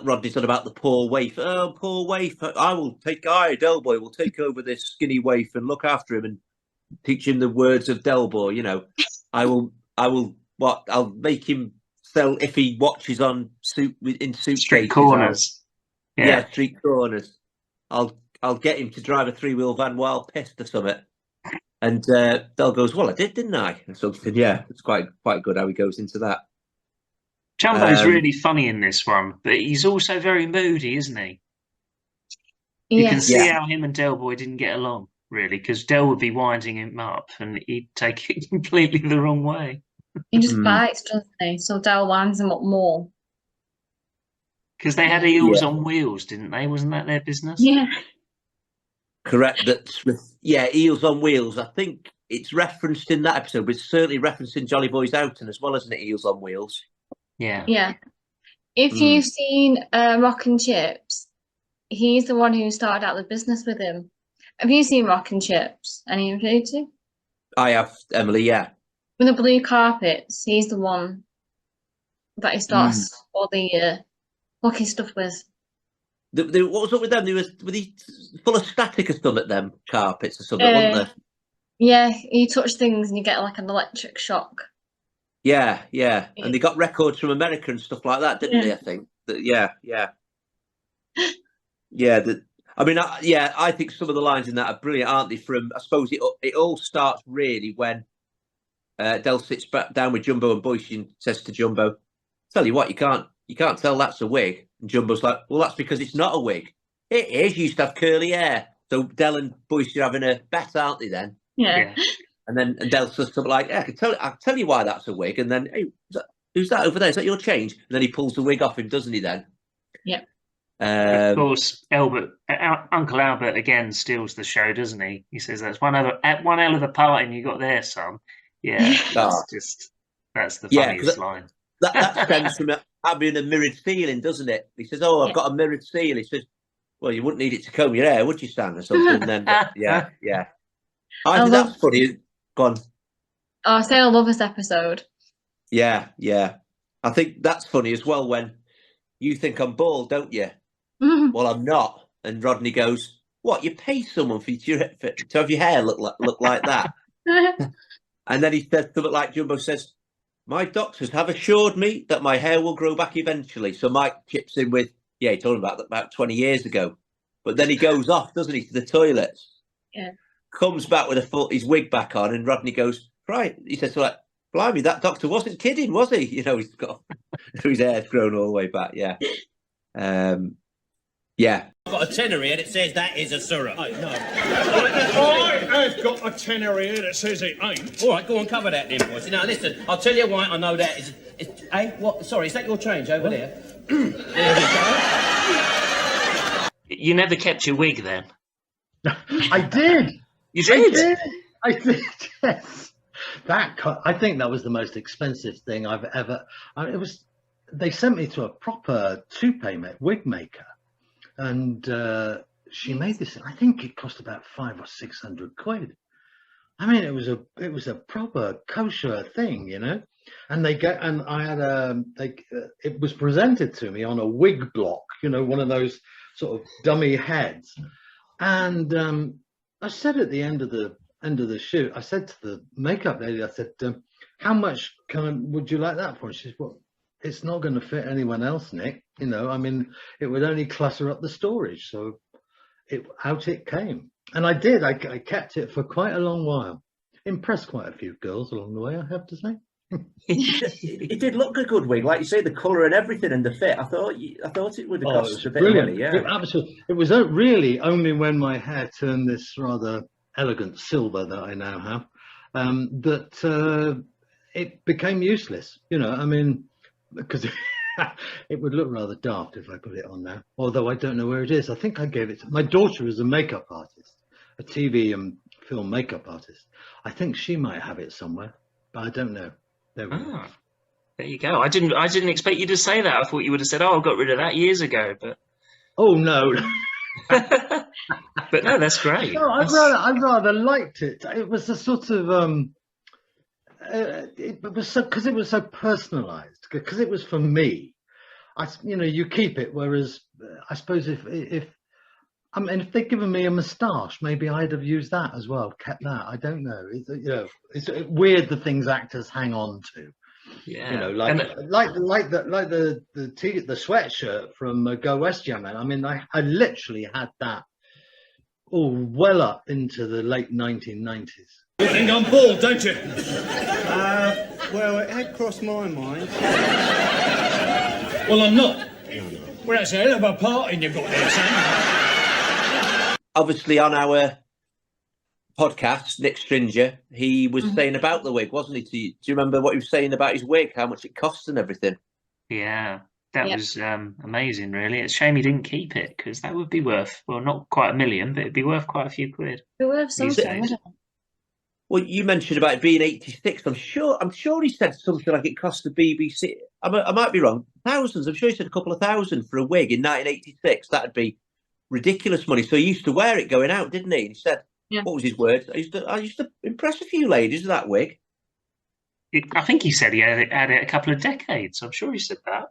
Rodney said about the poor waif. Oh, poor waif! Del Boy will take over this skinny waif and look after him and teach him the words of Del Boy. You know, I will. I'll make him sell if he watches on suitcases. Street corners. Yeah, street corners. I'll get him to drive a 3-wheel van while pissed or something. And Del goes, well, I did, didn't I? And something. Yeah, it's quite good how he goes into that. Jumbo's really funny in this one, but he's also very moody, isn't he? You can see how him and Del Boy didn't get along, really, because Del would be winding him up and he'd take it completely the wrong way. He just bites, doesn't he? So Del winds him up more. Because they had eels on wheels, didn't they? Wasn't that their business? Yeah. Correct. Eels on Wheels. I think it's referenced in that episode, but it's certainly referencing Jolly Boy's Outing as well, isn't it? Eels on Wheels. Yeah. Yeah. If you've seen Rock and Chips, he's the one who started out the business with him. Have you seen Rock and Chips? Any of you two? I have, Emily, yeah. With the blue carpets, he's the one that he starts all the lucky stuff with. What was up with them? Were they full of static or something, them carpets or something, weren't they? Yeah, you touch things and you get like an electric shock. Yeah. And they got records from America and stuff like that, didn't they? I think. Yeah. I think some of the lines in that are brilliant, aren't they? I suppose it all starts really when Del sits back down with Jumbo and Boyce and says to Jumbo, "Tell you what, you can't tell that's a wig." And Jumbo's like, "Well, that's because it's not a wig. It is. You used to have curly hair." So Del and Boyce are having a bet, aren't they? Then. Yeah. And Del says something like, "Yeah, I'll tell you why that's a wig." And then, "Hey, who's that over there? Is that your change?" And then he pulls the wig off him, doesn't he? Then. Yeah. Of course, Uncle Albert again steals the show, doesn't he? He says, "That's one hell of a parting you got there, son." Yeah, that's the funniest line. That stems from having a mirrored ceiling, doesn't it? He says, "Oh, I've got a mirrored ceiling." He says, "Well, you wouldn't need it to comb your hair, would you, Stan?" Or something. And then, yeah. I think that's funny. Go on. Oh, I say I love this episode. Yeah. I think that's funny as well when you think I'm bald, don't you? Well, I'm not. And Rodney goes, "What? You pay someone to have your hair look like that?" And then he says something like Jumbo says, "My doctors have assured me that my hair will grow back eventually." So Mike chips in with, he told him about 20 years ago. But then he goes off, doesn't he, to the toilets? Yeah. Comes back with his wig back on, and Rodney goes, "Right." He says, "Like, blimey, that doctor wasn't kidding, was he?" You know, he's got his hair's grown all the way back. Yeah. Yeah. I've got a tenner here that says that is a surrogate. Oh, no. I've got a tenner here that says it ain't. All right, go on, cover that then, boys. Now, listen, I'll tell you why I know that is... What? Sorry, is that your change over there? There we go. You never kept your wig then? I did. You did? I did, yes. I think that was the most expensive thing I've ever... They sent me to a proper toupee wig maker. And she made this. I think it cost about 500 or 600 quid. I mean, it was a proper kosher thing, you know. And I had it was presented to me on a wig block, you know, one of those sort of dummy heads. And I said at the end of the shoot, I said to the makeup lady, I said, "How much would you like that for?" And she said, "Well, it's not going to fit anyone else, Nick. You know, I mean, it would only clutter up the storage." So out it came. And I did. I kept it for quite a long while. Impressed quite a few girls along the way, I have to say. It did look a good wig, like you say, the colour and everything and the fit. I thought it would have Oh, it cost was a bit brilliant. of money. Yeah. Absolutely. It was really only when my hair turned this rather elegant silver that I now have that it became useless. You know, I mean, because it would look rather daft if I put it on now. Although I don't know where it is. I think I gave it to my daughter is a makeup artist, a TV and film makeup artist. I think she might have it somewhere, but I don't know. There we go. Ah, there you go. I didn't expect you to say that. I thought you would have said, "Oh, I got rid of that years ago." But Oh no. but no, that's great. No, I rather liked it. It was a sort of it was so because it was so personalised because it was for me. You keep it. Whereas I suppose if they'd given me a moustache, maybe I'd have used that as well. Kept that. I don't know. It's weird the things actors hang on to. Yeah, You know, like the sweatshirt from Go West Young Man. I mean, I literally had that all well up into the late 1990s. You think I'm bald, don't you? Well, it had crossed my mind. Well, I'm not. Well, that's a hell of a party you've got there, son. Obviously, on our podcast, Nick Stringer, he was saying about the wig, wasn't he? Do you remember what he was saying about his wig, how much it costs and everything? yeah, that Yep. was amazing. Really, it's a shame he didn't keep it because that would be worth not quite $1 million, but it'd be worth quite a few quid. It would have something, days. wouldn't it? Well, you mentioned about it being 86. I'm sure he said something like it cost the BBC. I might be wrong. Thousands. I'm sure he said a couple of thousand for a wig in 1986. That'd be ridiculous money. So he used to wear it going out, didn't he? And he said, Yeah. what was his words? I used to impress a few ladies with that wig. I think he said he had it a couple of decades. I'm sure he said that.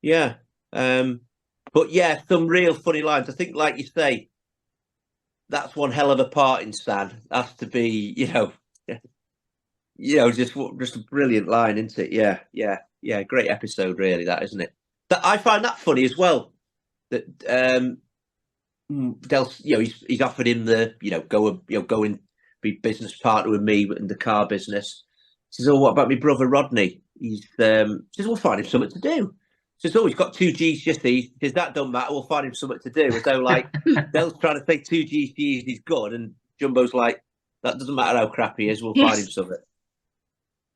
Yeah. But yeah, some real funny lines. I think, like you say, that's one hell of a part in Stan. Has to be, just a brilliant line, isn't it? Yeah. Great episode, really. That, isn't it? That I find that funny as well. That Del, he's offered him the, go and be business partner with me in the car business. He says, "Oh, what about my brother Rodney?" He says, "We'll find him something to do." He says, "Oh, he's got 2 GCSEs." He says, "That don't matter. We'll find him something to do." As though like Del's trying to say 2 GCSEs is good, and Jumbo's like, "That doesn't matter how crap he is. We'll find him something."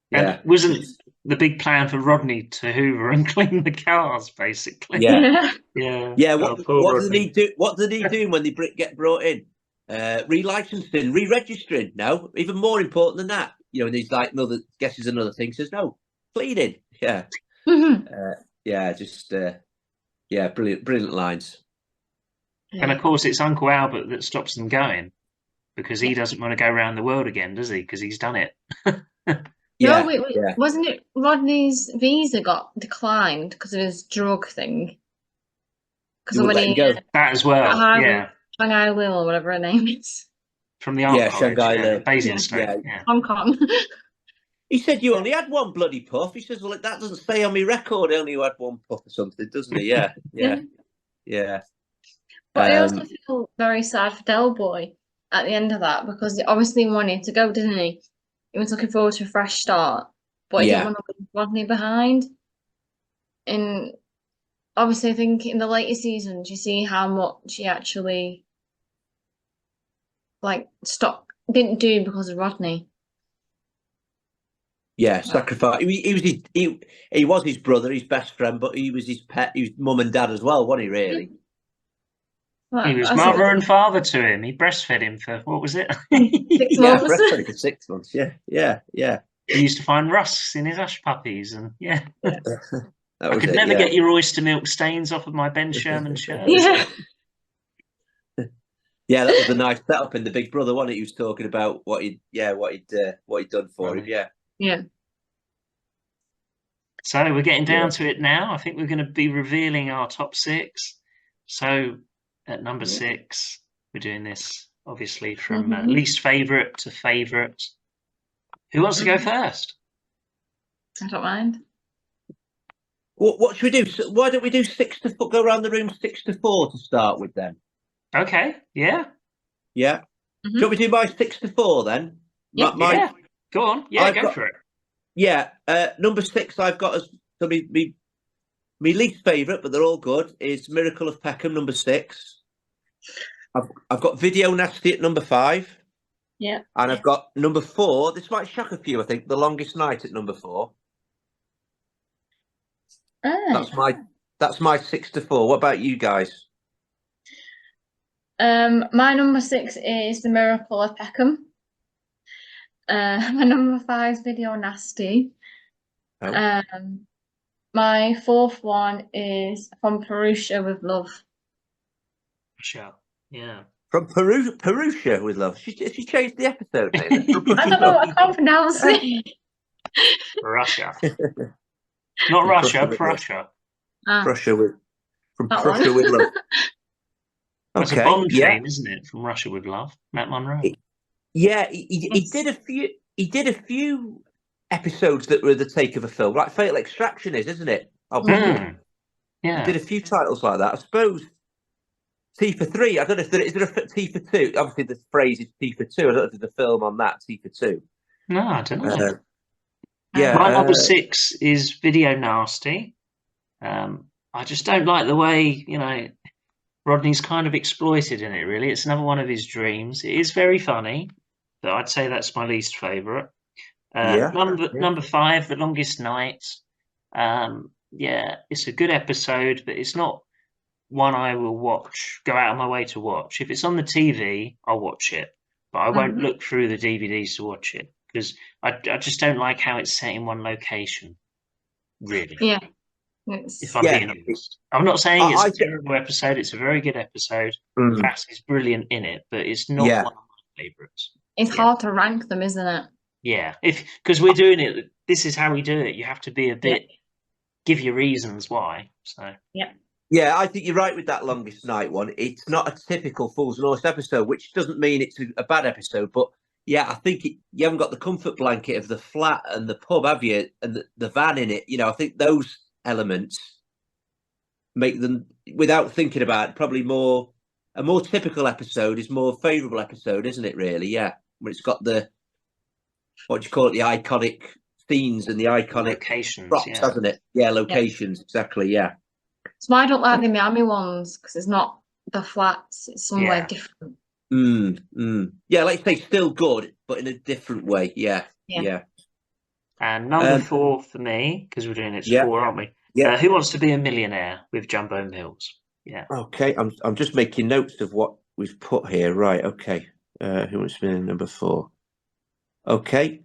Yeah. And wasn't the big plan for Rodney to hoover and clean the cars, basically? Yeah. Yeah. Yeah. Oh, What poor does he Rodney. do? What did he do when they get brought in? Re-licensing, re-registering. No, even more important than that. And he's like, "No, guess is another thing." He says, "No, cleaning." Yeah. Brilliant lines. And of course, it's Uncle Albert that stops them going because he doesn't want to go around the world again, does he? Because he's done it. Yeah, No, wait, yeah. wasn't it Rodney's visa got declined because of his drug thing? Because You of would when let him he go. That as well. Yeah. Shanghai Lil or whatever her name is. From the art Yeah, college, Shanghai Lil. Basingstoke. Yeah. Yeah. Hong Kong. He said you only had one bloody puff. He says, "Well, that doesn't say on my record. I only had one puff or something, doesn't he?" Yeah. But I also feel very sad for Del Boy at the end of that because he obviously wanted to go, didn't he? He was looking forward to a fresh start, but he didn't want to leave Rodney behind. And obviously, I think in the later seasons, you see how much he actually didn't do because of Rodney. Yeah, sacrifice. He was his brother, his best friend, but he was his pet. He was mum and dad as well, wasn't he? Really? Well, He was I mother thought and father to him. He breastfed him for, what was it? 6 Yeah, months. breastfed for 6 months. Yeah. He used to find rusks in his hush puppies. And yeah, That I was could it, never yeah. get your oyster milk stains off of my Ben Sherman shirt. Yeah. Yeah, that was a nice setup in the Big Brother, wasn't it? He was talking about what he'd done for him. Yeah. Yeah. So we're getting down to it now. I think we're going to be revealing our top 6. So at number 6, we're doing this obviously from least favourite to favourite. Who wants to go first? I don't mind. What should we do? So why don't we do 6 to 4? Go around the room 6 to 4 to start with, then. Okay. Yeah. Yeah. Do you want me to do my 6 to 4 then? Yeah. Yeah. Go on. Yeah, I've go got- for it. Yeah, number 6 I've got as so me least favourite, but they're all good, is Miracle of Peckham, number 6. I've got Video Nasty at number 5. Yeah. And I've got number 4. This might shock a few, I think. The Longest Night at number 4. Oh. That's my 6 to 4. What about you guys? My number 6 is The Miracle of Peckham. My number 5 is Video Nasty. Oh. My 4th one is From Perusia with Love. Sure. Yeah. From Perusia with Love. She changed the episode name. I don't know, I can't pronounce it. Russia. Not Russia, Prussia. Prussia. Prussia with From That Prussia one. with Love. That's Okay. a Bond Yeah. theme, isn't it? From Russia with Love. Matt Monro. Yeah, he did a few. He did a few episodes that were the take of a film, like Fatal Extraction is, isn't it? Mm. He Yeah. did a few titles like that. I suppose T for 3. I don't know if is there a T for 2. Obviously, the phrase is T for 2. I don't know if there's a film on that T for 2. No, I don't know. Yeah, My number 6 is Video Nasty. I just don't like the way, Rodney's kind of exploited in it, really. It's another one of his dreams. It is very funny, but I'd say that's my least favourite. Number 5, The Longest Night. Yeah, it's a good episode, but it's not one I will go out of my way to watch. If it's on the TV, I'll watch it, but I won't look through the DVDs to watch it because I just don't like how it's set in one location, really. Yeah. If I'm being honest. I'm not saying it's a terrible episode. It's a very good episode. Cass is brilliant in it, but it's not one of my favourites. It's hard to rank them, isn't it? Yeah, because we're doing it. This is how we do it. You have to be a bit, give your reasons why. So yeah, I think you're right with that Longest Night one. It's not a typical Fools and Horse episode, which doesn't mean it's a bad episode, but yeah, I think you haven't got the comfort blanket of the flat and the pub, have you? And the van in it. I think those elements make them, without thinking about it, probably a more typical episode is more favourable episode, isn't it? Really, yeah. When it's got the what do you call it? The iconic scenes and the iconic locations, props, hasn't it? Yeah, locations, exactly. Yeah. So I don't like the Miami ones because it's not the flats; it's somewhere different. Yeah, like you say, still good, but in a different way. Yeah. And number 4 for me, because we're doing it 4, aren't we? Yeah. Who Wants to Be a Millionaire with Jumbo Mills? Yeah. Okay, I'm just making notes of what we've put here. Right. Okay. Who Wants to Be in number 4? Okay.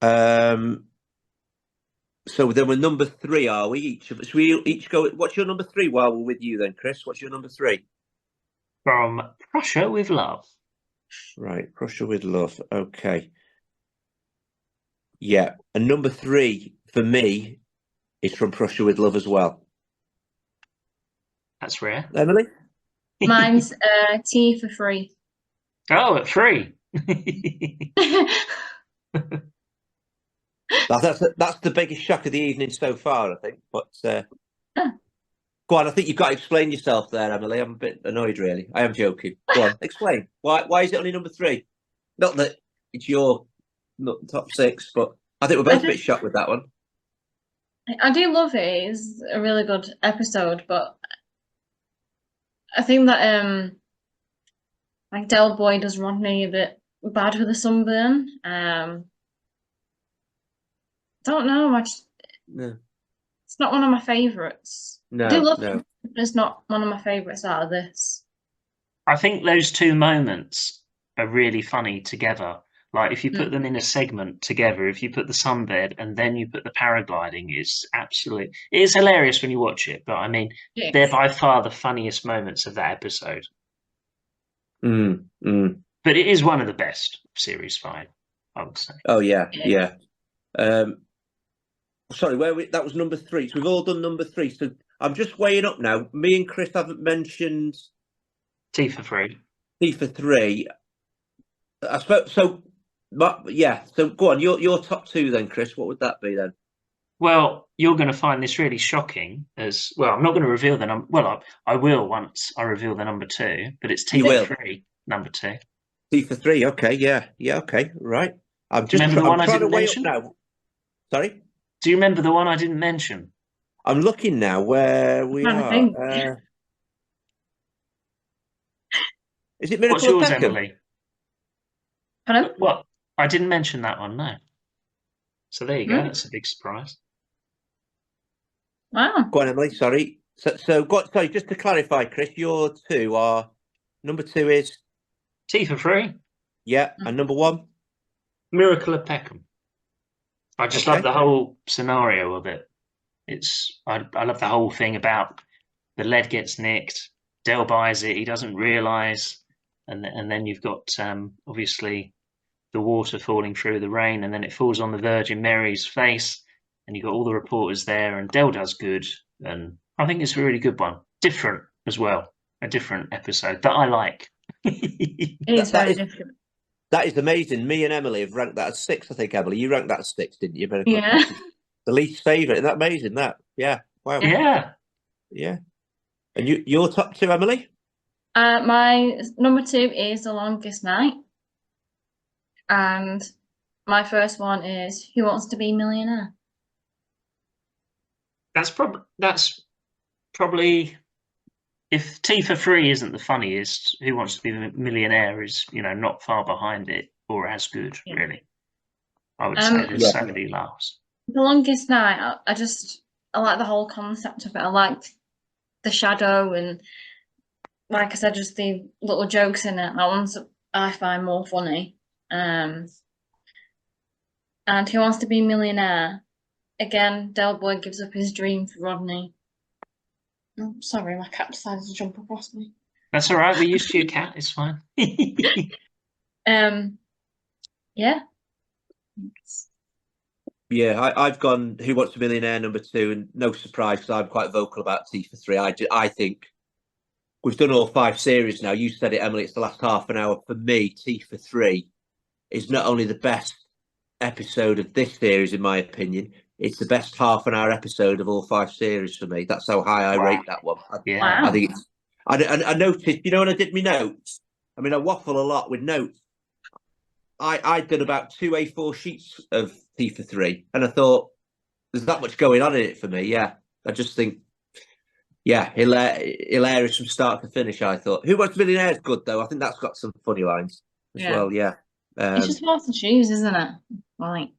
So then we're number 3, are we? Each of us. We each go. What's your number 3? While we're with you, then, Chris. What's your number 3? From Prussia with Love. Right, Prussia with Love. Okay. Yeah, and number 3 for me is From Prussia with Love as well. That's rare. Emily? Mine's T for 3. Oh, at 3. That's the biggest shock of the evening so far, I think. But go on, I think you've got to explain yourself there, Emily. I'm a bit annoyed, really. I am joking. Go on, explain. Why is it only number 3? Not that it's your top 6, but I think we're both a bit shocked with that one. I do love it. It's a really good episode, but I think that like Del Boy does Rodney a bit bad with the sunburn. Don't know. It's not one of my favourites. No, I do love no. it, but it's not one of my favourites out of this. I think those 2 moments are really funny together. Like if you put them in a segment together, if you put the sunbed and then you put the paragliding, it is hilarious when you watch it. But I mean, they're by far the funniest moments of that episode. But it is one of the best of Series 5, I would say. Oh yeah. Sorry, that was number 3. So we've all done number 3. So I'm just weighing up now. Me and Chris haven't mentioned T for 3. T for 3. I suppose so. But yeah. So go on. Your top 2 then, Chris. What would that be then? Well, you're going to find this really shocking. As well, I'm not going to reveal the number. Well, I will once I reveal the number 2. But it's T for 3, number 2. T for 3. Okay. Yeah. Okay. Right. I'm just Remember the one I trying to didn't weigh mention? up now. Sorry, Do you remember the one I didn't mention? I'm looking now where we Trying to are. think. Is it What's Miracle of yours, Peckham? Emily? Pardon? What? I didn't mention that one, no. So there you go. Hmm? That's a big surprise. Wow. Go on, Emily. Sorry. Sorry, just to clarify, Chris, your two are number 2 is Tea for free. and number 1. Miracle of Peckham. I just Okay. love the whole scenario of it. I love the whole thing about the lead gets nicked, Del buys it, he doesn't realise, and then you've got obviously the water falling through the rain, and then it falls on the Virgin Mary's face, and you've got all the reporters there, and Del does good, and I think it's a really good one. Different as well, a different episode that I like. It is That very is- different. That is amazing. Me and Emily have ranked that as 6, I think, Emily. You ranked that as 6, didn't you? Miracle of Yeah. Peckham. The least favourite. Isn't that amazing, that? Yeah. Wow. Yeah. Yeah. And your top 2, Emily? My number 2 is The Longest Night. And my first one is Who Wants to Be a Millionaire? That's probably if Tea for Free isn't the funniest, Who Wants to Be a Millionaire is, not far behind it or as good, Yeah. really. I would say there's Yeah. so many laughs. The Longest Night, I like the whole concept of it. I liked the shadow and, like I said, just the little jokes in it. That one's I find more funny. And Who Wants to Be a Millionaire? Again, Del Boy gives up his dream for Rodney. Oh, sorry, my cat decided to jump across me. That's all right. We're used to your cat. It's fine. Yeah. Yeah, I've gone Who Wants to Be a Millionaire number 2, and no surprise because I'm quite vocal about Tea for Three. I think we've done all 5 series now. You said it, Emily. It's the last half an hour. For me, Tea for Three is not only the best episode of this series, in my opinion, it's the best half an hour episode of all 5 series for me. That's how high I Wow. rate that one. Yeah. Wow. I think it's. I noticed, when I did my notes, I mean, I waffle a lot with notes. I did about 2 A4 sheets of Tea for Three, and I thought there's that much going on in it for me. Yeah, I just think, hilarious from start to finish. I thought Who Wants to Be a Millionaire is good though. I think that's got some funny lines as Yeah. well. Yeah, It's just hard to choose, isn't it? Like,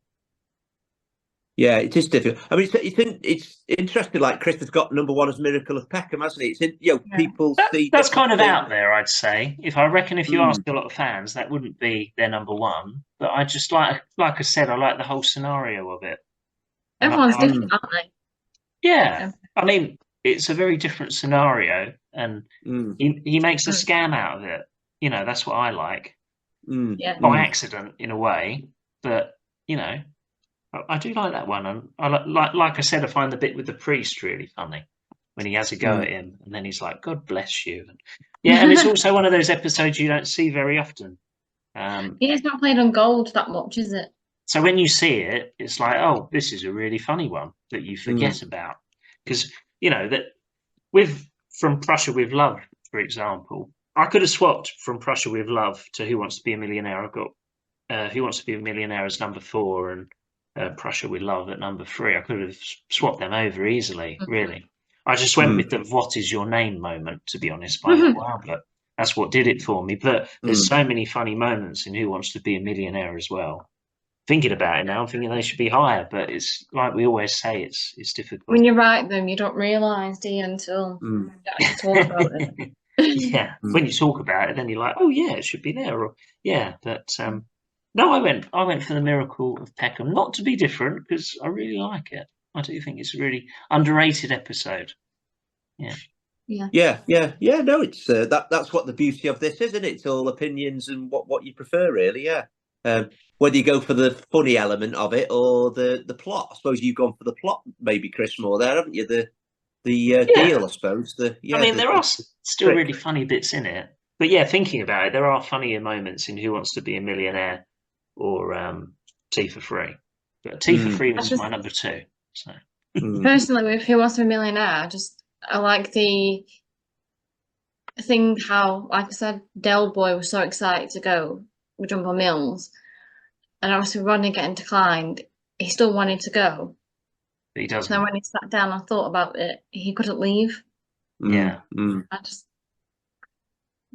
yeah, it is difficult. I mean, it's interesting. Like Chris has got number 1 as Miracle of Peckham, hasn't he? It's Yeah. people see That's different kind of things. out there, I'd say. If you ask a lot of fans, that wouldn't be their number 1. But I just like I said, I like the whole scenario of it. everyone's I- different, aren't they? Yeah, I mean, it's a very different scenario, and Mm, he makes a scam out of it. That's what I like. mm, Yeah. By accident, in a way, but I do like that one, and I like I said, I find the bit with the priest really funny when he has a go at him, and then he's like, "God bless you." And it's also one of those episodes you don't see very often. Yeah, it's not played on gold that much, is it? So when you see it, it's like, oh, this is a really funny one that you forget about, because that From Prussia with Love, for example, I could have swapped From Prussia with Love to Who Wants to Be a Millionaire. I've got Who Wants to Be a Millionaire as number 4 and Prussia with Love at number 3. I could have swapped them over easily, really. I just went with the "What is your name" moment, to be honest, by Noel Albert. That's what did it for me. But there's so many funny moments in Who Wants to Be a Millionaire as well. Thinking about it now, I'm thinking they should be higher, but it's like we always say, it's difficult. When you write them, you don't realise, do you, until you actually talk about it. Yeah, when you talk about it, then you're like, oh yeah, it should be there. Or yeah, but no, I went for the Miracle of Peckham, not to be different, because I really like it. I do think it's a really underrated episode. Yeah. No, it's that's what the beauty of this is, isn't it? It's all opinions and what you prefer, really. Yeah. Whether you go for the funny element of it or the plot. I suppose you've gone for the plot, maybe, Chris, more there, haven't you? The deal, I suppose. I mean, there are still really funny bits in it, but yeah, thinking about it, there are funnier moments in Who Wants to Be a Millionaire or Tea for Free. But Tea for Free was my number 2. So Personally, with Who Wants to Be a Millionaire, I like the thing how, like I said, Del Boy was so excited to go with Jumbo Mills, and obviously Rodney getting declined. he still wanted to go. But he So doesn't. then when he sat down and thought about it, he couldn't leave. Yeah. I just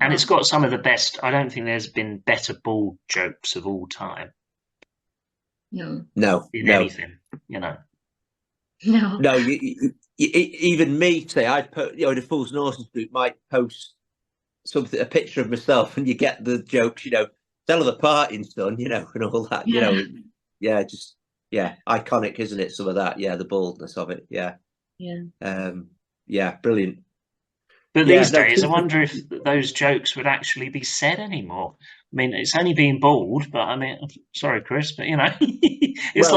And it's got some of the best. I don't think there's been better bald jokes of all time no. in anything, you know. No. No, even me, say, I'd put, in a Fools and Horses group, might post something, a picture of myself, and you get the jokes, tell of the parting, son, and all that, iconic, isn't it? Some of that, the baldness of it, Yeah. Brilliant. But these days, I wonder if those jokes would actually be said anymore. I mean, it's only being bald, but I mean, sorry, Chris, but it's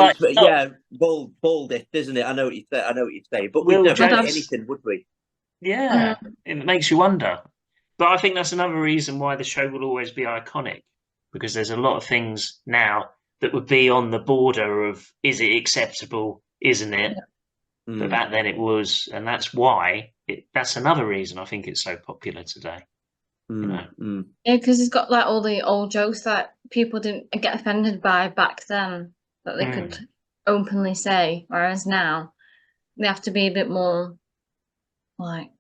bald, isn't it? I know what you say, but we'd never say anything, would we? Yeah, it makes you wonder. But I think that's another reason why the show will always be iconic, because there's a lot of things now that would be on the border of, is it acceptable, isn't it? Yeah. But back then it was, and that's why. That's another reason I think it's so popular today. Yeah, because it's got like all the old jokes that people didn't get offended by back then that they could openly say, whereas now they have to be a bit more like.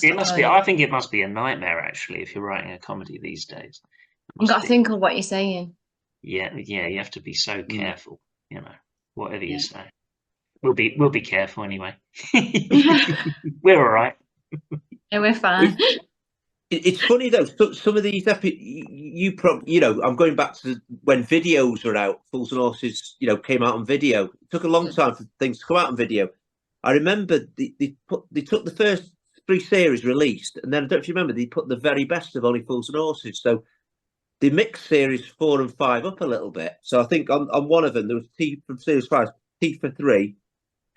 It must be. I think it must be a nightmare actually if you're writing a comedy these days. You got to think of what you're saying. Yeah. You have to be so careful. Whatever you say. We'll be careful anyway. We're all right. Yeah, we're fine. It's funny though. Some of these I'm going back to when videos were out. Fools and Horses, came out on video. It took a long time for things to come out on video. I remember they took the first 3 series released, and then I don't know if you remember, they put the very best of Only Fools and Horses. So they mixed series 4 and 5 up a little bit. So I think on one of them there was T from series 5, T for 3.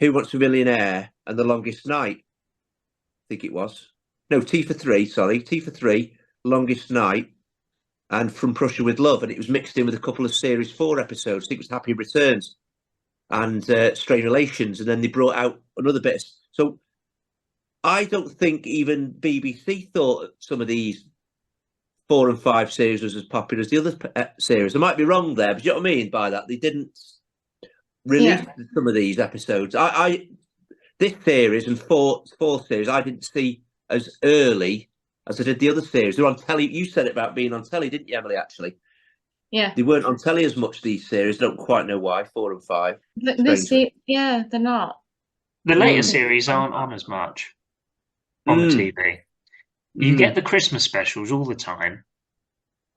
Who Wants to Be a Millionaire and The Longest Night. I think it was. No, T for 3, sorry. T for 3, Longest Night, and From Prussia with Love. And it was mixed in with a couple of Series 4 episodes. I think it was Happy Returns and Strained Relations. And then they brought out another bit. So I don't think even BBC thought some of these 4 and 5 series was as popular as the other series. I might be wrong there, but you know what I mean by that? They didn't released some of these episodes. This series and fourth series I didn't see as early as I did the other series. They're on telly. You said it about being on telly, didn't you, Emily? Actually, they weren't on telly as much. These series, don't quite know why. 4 and 5. They're not. The later series aren't on as much on the TV. You get the Christmas specials all the time.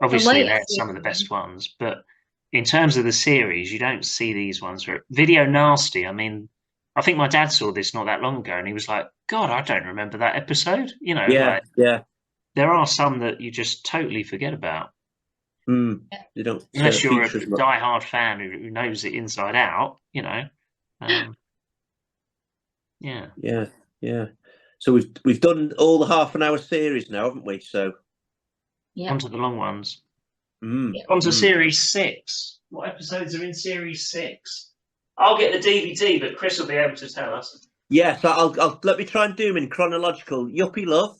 Obviously, they're some of the best ones, but in terms of the series, you don't see these ones. Video Nasty, I mean, I think my dad saw this not that long ago and he was like, God, I don't remember that episode. There are some that you just totally forget about. You don't, unless you're a die-hard fan who knows it inside out, So we've done all the half-an-hour series now, haven't we? So onto the long ones. Onto series 6. What episodes are in series 6? I'll get the DVD, but Chris will be able to tell us. Yes, I'll let me try and do them in chronological. Yuppie Love,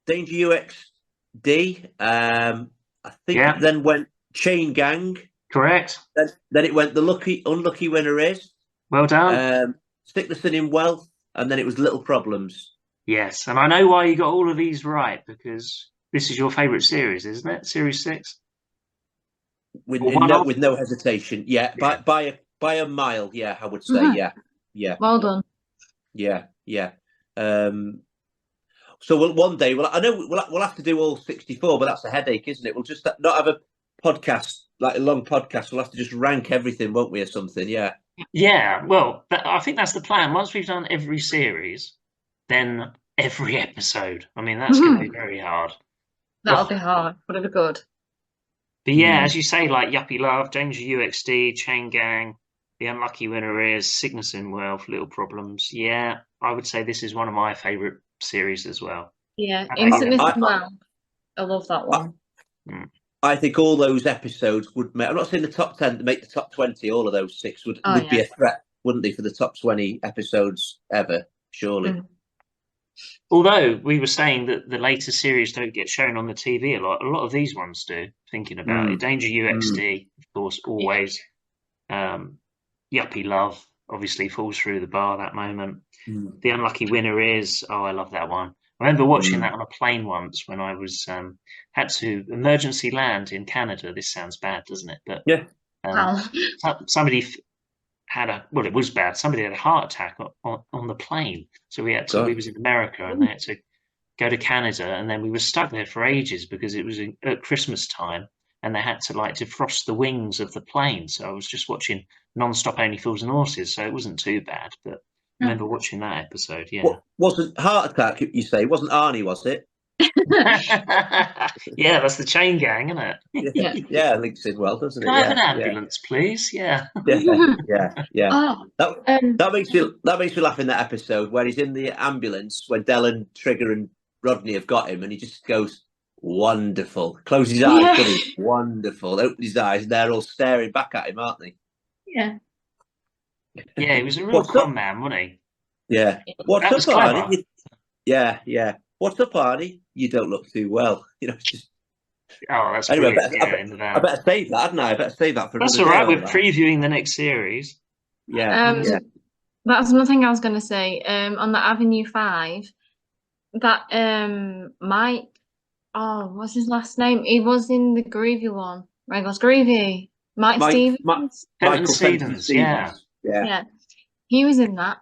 Danger UXD. I think then went Chain Gang. Correct. Then it went The Unlucky Winner Is. Well done. Sickness and In Wealth, and then it was Little Problems. Yes, and I know why you got all of these right, because this is your favourite series, isn't it? Series 6? With no hesitation. Yeah, by a mile, I would say. Yeah. Well done. Yeah. So one day, I know we'll have to do all 64, but that's a headache, isn't it? We'll just not have a podcast, like a long podcast. We'll have to just rank everything, won't we, or something? Yeah. Yeah, well, I think that's the plan. Once we've done every series, then every episode. I mean, that's going to be very hard. That'll be hard, but it'll be good. But as you say, like Yuppie Love, Danger UXD, Chain Gang, The Unlucky Winner Is, Sickness and Wealth, Little Problems. Yeah, I would say this is one of my favourite series as well. Yeah, Sickness and Wealth. I love that one. I think all those episodes would make, I'm not saying the top 10 to make the top 20, all of those 6 would be a threat, wouldn't they, for the top 20 episodes ever, surely. Although we were saying that the later series don't get shown on the TV a lot of these ones do, thinking about it. Danger UXD, of course, always. Yuppie Love obviously falls through the bar that moment. Mm. The unlucky winner is, I love that one. I remember watching Mm. that on a plane once when I was had to emergency land in Canada. This sounds bad, doesn't it? But Yeah. Wow. somebody had it was bad. Somebody had a heart attack on the plane. So we was in America and they had to go to Canada, and then we were stuck there for ages because it was at Christmas time and they had to like defrost the wings of the plane. So I was just watching non-stop Only Fools and Horses. So it wasn't too bad, but I remember watching that episode. Yeah. What wasn't heart attack? You say it wasn't Arnie, was it? Yeah, that's the chain gang, isn't it? Yeah. Yeah, links in well, doesn't it? Can I have an Yeah, ambulance, please? Yeah. yeah. Oh, That makes me laugh in that episode where he's in the ambulance when Del and Trigger and Rodney have got him, and he just goes, "Wonderful." Closes his eyes, Yeah. doesn't he? Wonderful. Opens his eyes, and they're all staring back at him, aren't they? yeah. Yeah, he was a real What's con up? man, wasn't he? Yeah. What's That was up, clever. Arnie? Yeah. What's up, Arnie? You don't look too well. It's just. Oh, that's Anyway, brilliant. I better save that, hadn't I? I better save that for. That's another all right. day, We're that. previewing the next series. Yeah. Yeah. That's another thing I was gonna say. On the Avenue 5, that Mike, what's his last name? He was in the Groovy one. Right, was Groovy. Mike Stevens. Fenton Michael Stevens, yeah. Yeah. He was in that.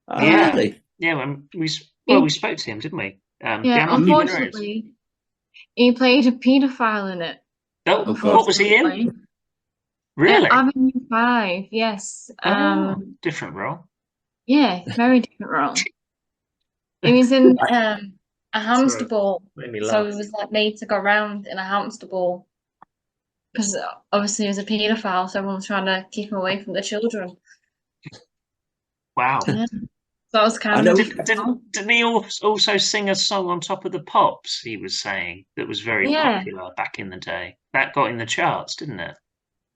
Oh, Yeah. really? Yeah, when we spoke to him, didn't we? Yeah, the unlucky winner is- unfortunately, he played a paedophile in it. Oh, God. what was he in? unfortunately. Really? Avenue 5, yes. Different role. Yeah, very different role. He was in a hamster Sorry. ball, Made me so laugh. he was like made to go around in a hamster ball because obviously he was a paedophile, so everyone's trying to keep him away from the children. Wow. Yeah. So that was I kind know- of Didn't he also sing a song on Top of the Pops, he was saying, that was very Yeah. popular back in the day? That got in the charts, didn't it?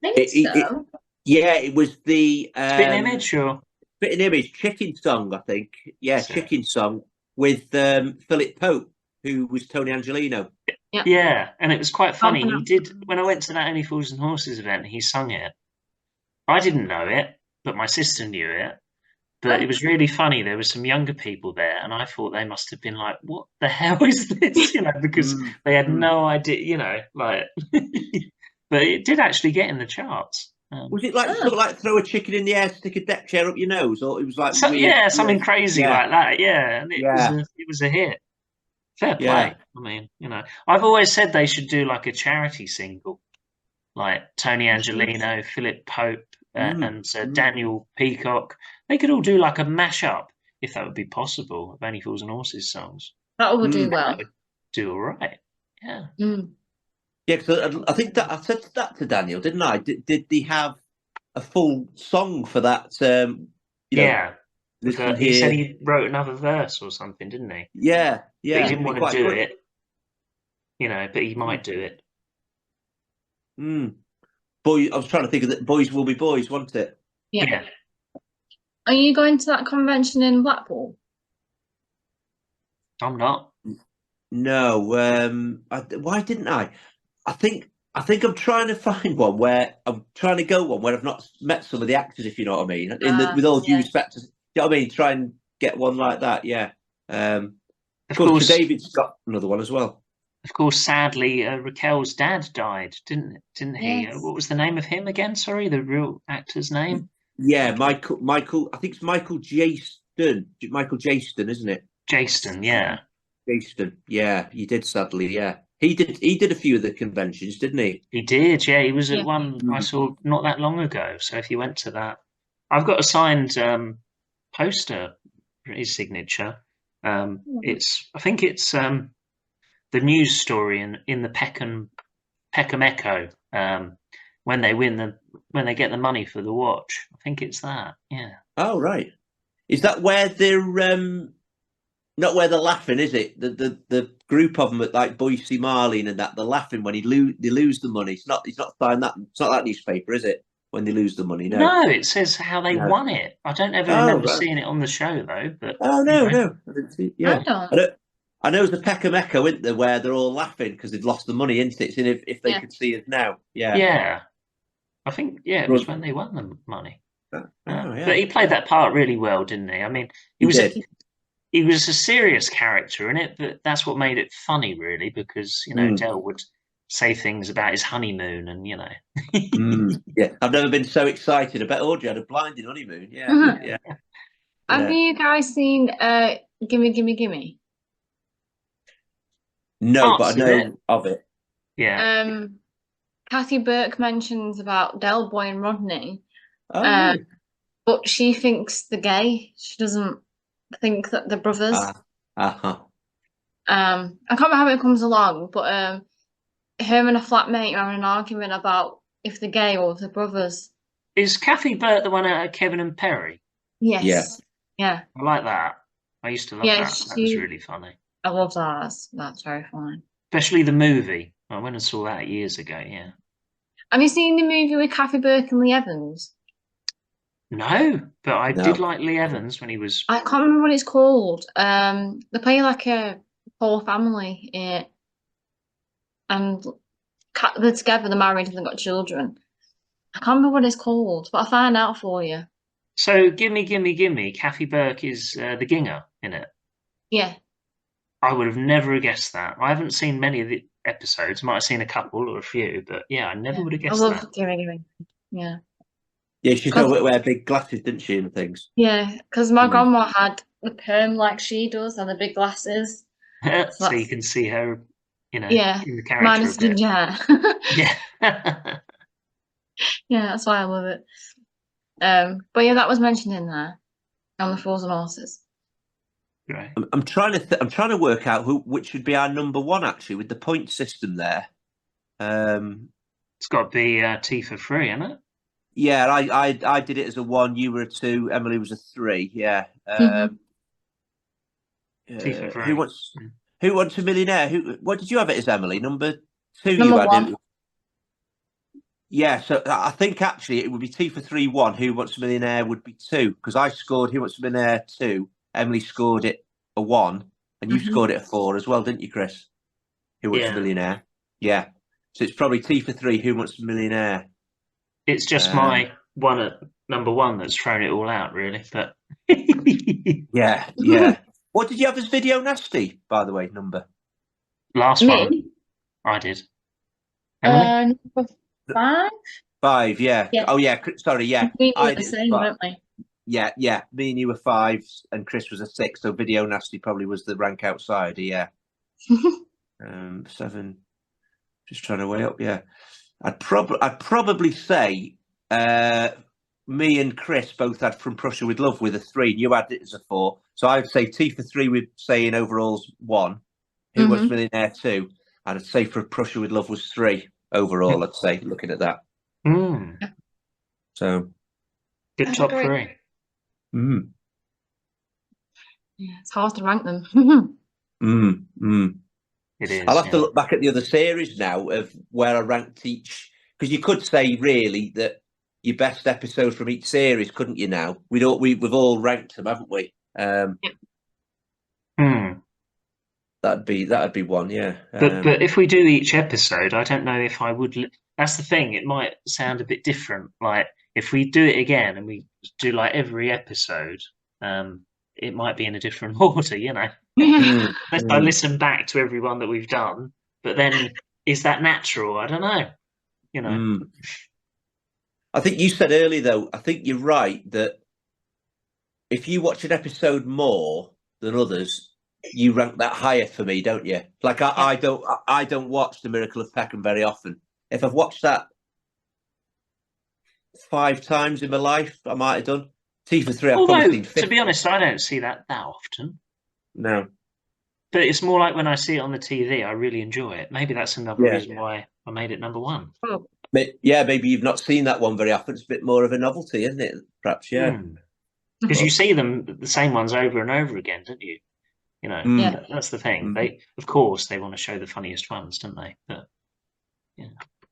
I think so. Yeah, it was the Spitting Image, or? Spitting Image Chicken Song, I think. Yeah, So- Chicken Song with Philip Pope, who was Tony Angelino. Yeah, and it was quite funny. Bumping He up. did, when I went to that Only Fools and Horses event, he sung it. I didn't know it, but my sister knew it. But it was really funny. There were some younger people there, and I thought they must have been like, "What the hell is this?" Because they had no idea, like. But it did actually get in the charts. Was it like sort of like throw a chicken in the air, stick a deck chair up your nose, or it was like weird, something crazy Yeah. like that. Yeah, and it was a hit. Fair play. Yeah. I mean, I've always said they should do like a charity single, like Tony Angelino, Philip Pope, and Daniel Peacock. They could all do like a mashup, if that would be possible, of Only Fools and Horses songs. That would do well. That would do all right. Yeah. Mm. Yeah, because I think that I said that to Daniel, didn't I? Did they have a full song for that? Yeah. listen He said here. he wrote another verse or something, didn't he? Yeah. But he didn't it'd be want to quite do good. it, but he might do it. Boy, I was trying to think of that. Boys Will Be Boys, wasn't it? Yeah. Are you going to that convention in Blackpool? I'm not. No. Why didn't I? I think I'm trying to find one where I'm trying to go one where I've not met some of the actors, if you know what I mean. With all due respect, you know what I mean. Try and get one like that. Yeah. Of course, David's got another one as well. Of course, sadly, Raquel's dad died, didn't he? Yes. What was the name of him again? Sorry, the real actor's name? Yeah, Michael. I think it's Michael Jaston. Michael Jaston, isn't it? Jaston, yeah. Jaston. Yeah, he did sadly. Yeah, he did a few of the conventions, didn't he? He did, yeah. He was at Yeah. one I saw not that long ago. So if you went to that, I've got a signed poster for his signature. I think it's the news story in the Peckham Echo when they get the money for the watch. I think it's that. Yeah. Oh right. Is that where they're not where they're laughing? Is it the group of them at like Boise Marlene and that they're laughing when they lose the money? It's not signed that. It's not that newspaper, is it? When they lose the money, no. No, it says how they No. won it. I don't ever Oh, remember right. seeing it on the show though. But Oh no, you know. no. I didn't see, yeah. I don't. I know there's the Peckham Echo, isn't there, where they're all laughing because they've lost the money, isn't it? If they Yeah. could see us now. Yeah. Yeah. I think, yeah, it was when they won the money. yeah. But he played that part really well, didn't he? I mean, He was did. he was a serious character in it, but that's what made it funny, really, because Del would say things about his honeymoon, and Yeah, I've never been so excited. I bet Audrey had a blinding honeymoon. Yeah, Mhm. yeah. Have you guys seen Gimme Gimme Gimme? No, but I Parts of know it. of it. Yeah. Kathy Burke mentions about Del Boy and Rodney, Oh, but she thinks they're gay. She doesn't think that they're brothers. uh-huh. I can't remember how it comes along, but her and a flatmate are having an argument about if they're gay or if they're brothers. Is Kathy Burke the one out of Kevin and Perry? Yes. Yeah. I like that. I used to love Yeah, that. That was really funny. I love that. That's very fun. Especially the movie. I went and saw that years ago, yeah. Have you seen the movie with Kathy Burke and Lee Evans? No, but I No. did like Lee Evans when he was... I can't remember what it's called. They play like a whole family in it. And they're together, they're married, and they've got children. I can't remember what it's called, but I'll find out for you. So, Gimme, Gimme, Gimme, Kathy Burke is the Ginger in it. Yeah. I would have never guessed that. I haven't seen many of the episodes. Might have seen a couple or a few, but yeah, I never would have I guessed love that. Gimme. Yeah. Yeah, she used to wear big glasses, didn't she, and things? Yeah, because my grandma had the perm like she does and the big glasses. So you can see her, Yeah, in the character. minus a bit. ginger hair. Yeah. Yeah, that's why I love it. But yeah, that was mentioned in there on the Frozen Horses. Right. I'm trying to work out which should be our number one actually with the point system there. It's got to be Tifa 3, isn't it? Yeah, I did it as a 1. You were a 2. Emily was a 3. Yeah. Tifa 3. Who wants a millionaire? What did you have it as, Emily? Number 2. Number you had 1. it. Yeah, so I think actually it would be Tifa 3-1. Who Wants a Millionaire would be 2 because I scored Who Wants a Millionaire 2. Emily scored it a 1, and you scored it a 4 as well, didn't you, Chris? Who Wants a Millionaire? Yeah. So it's probably Tifa 3. Who Wants a Millionaire? It's just my one at number 1 that's thrown it all out, really. But yeah, yeah. What did you have as Video Nasty, by the way? Number last Me? one, I did. Emily? Number 5. 5. Yeah. Yeah. Oh yeah. Sorry. Yeah. We I were the did, same, but- weren't we? Yeah, yeah. Me and you were 5s, and Chris was a 6. So Video Nasty probably was the rank outsider. Yeah. 7. Just trying to weigh up. Yeah. I'd probably say me and Chris both had From Prussia with Love with a 3. And you had it as a 4. So I'd say Tifa 3 would say in overall's 1. Who Wants a Millionaire 2? And I'd say From Prussia with Love was 3 overall. I'd say looking at that. So Good top 3. Yeah, it's hard to rank them. It is. I'll have to look back at the other series now of where I ranked each, because you could say really that your best episode from each series, couldn't you? Now we've all ranked them, haven't we? That'd be one, yeah. But if we do each episode, I don't know if I would. That's the thing. It might sound a bit different. Like if we do it again and we do like every episode, it might be in a different order, Unless I listen back to everyone that we've done. But then, is that natural? I don't know. I think you said earlier, though. I think you're right that if you watch an episode more than others, you rank that higher for me, don't you? Like I don't watch The Miracle of Peckham very often. If I've watched that 5 times in my life, I might have done. Tifa 3, I've probably seen 50. To be honest, I don't see that often. No. But it's more like when I see it on the TV, I really enjoy it. Maybe that's another reason why I made it number 1. Yeah, maybe you've not seen that one very often. It's a bit more of a novelty, isn't it? Perhaps, yeah. Because you see them, the same ones over and over again, don't you? That's the thing. They, of course, they want to show the funniest ones, don't they? But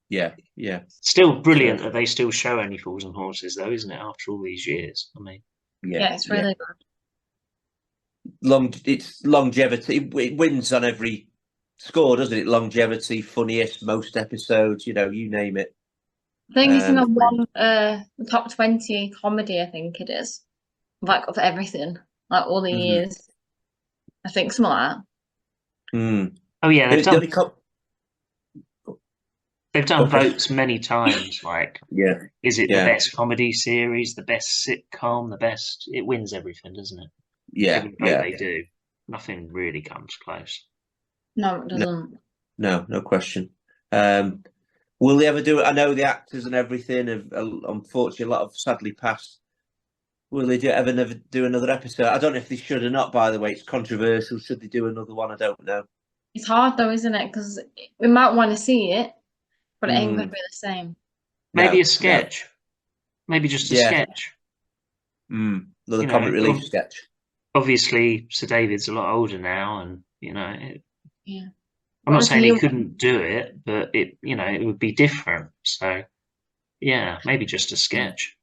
yeah. Still brilliant that they still show Only Fools and Horses, though, isn't it? After all these years, I mean, yeah, it's really good. It's longevity. It wins on every score, doesn't it? Longevity, funniest, most episodes. You name it. I think it's in when- the top 20 comedy. I think it is, like of everything, like all the Mhm. years. I think something like that. Mm. Oh yeah, The only they've done Okay. votes many times. Like, Yeah. is it Yeah. the best comedy series, the best sitcom, the best? It wins everything, doesn't it? Yeah. Every vote Yeah. they do, nothing really comes close. No, it doesn't. No question. Will they ever do it? I know the actors and everything have unfortunately a lot of sadly passed. Will they ever never do another episode? I don't know if they should or not, by the way. It's controversial. Should they do another one? I don't know. It's hard though, isn't it? Because we might want to see it, but it ain't gonna be the same. Maybe No, a sketch. Maybe just a Yeah. sketch. Another You know, comic relief well- sketch. Obviously, Sir David's a lot older now, and Yeah. I'm not Or saying if he you- couldn't do it, but it would be different. So, yeah, maybe just a sketch.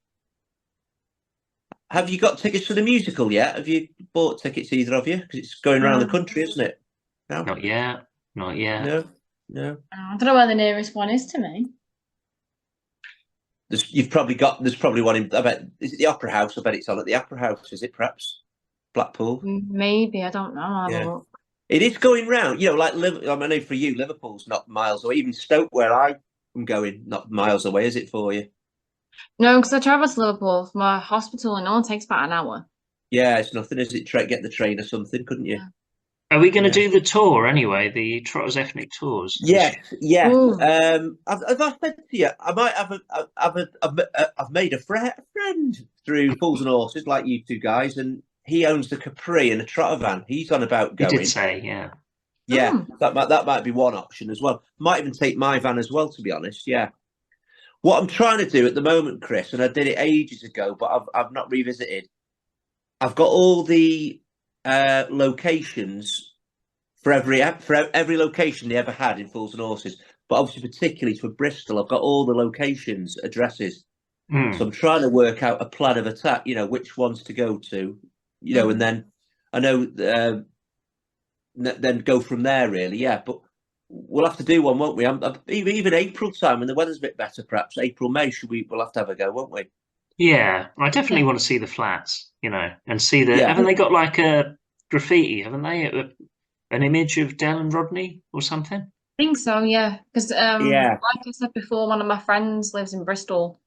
Have you got tickets for the musical yet? Have you bought tickets, either of you? Because it's going around the country, isn't it? No. Not yet. Not yet. No. I don't know where the nearest one is to me. There's probably one in. I bet is it the Opera House? I bet it's on at the Opera House. Is it perhaps Blackpool? Maybe, I don't know. I'll have Yeah. a look. It is going round. Like I know for you, Liverpool's not miles away. Even Stoke, where I am going, not miles away. Is it for you? No, because I travel to Liverpool from my hospital and it only takes about an hour. Yeah, it's nothing. Is it? Get the train or something, couldn't you? Are we going to Yeah. do the tour anyway? The Trotters Ethnic Tours? Yes, yeah. Ooh. I've said to you, I might have I've made a friend through Fools and Horses, like you two guys, and he owns the Capri and a trotter van. He's on about You going. did say, yeah. Yeah, that might be one option as well. Might even take my van as well, to be honest. Yeah. What I'm trying to do at the moment, Chris, and I did it ages ago, but I've not revisited. I've got all the locations for every location they ever had in Fools and Horses, but obviously particularly for Bristol, I've got all the locations, addresses. Mm. So I'm trying to work out a plan of attack. Which ones to go to. And then I know then go from there. Really, yeah. But we'll have to do one, won't we? Even April time when the weather's a bit better, perhaps April, May. We'll have to have a go, won't we? Yeah, I definitely want to see the flats, and see Yeah. Haven't they got like a graffiti? Haven't they? An image of Del and Rodney or something? I think so, yeah. Because Yeah. like I said before, one of my friends lives in Bristol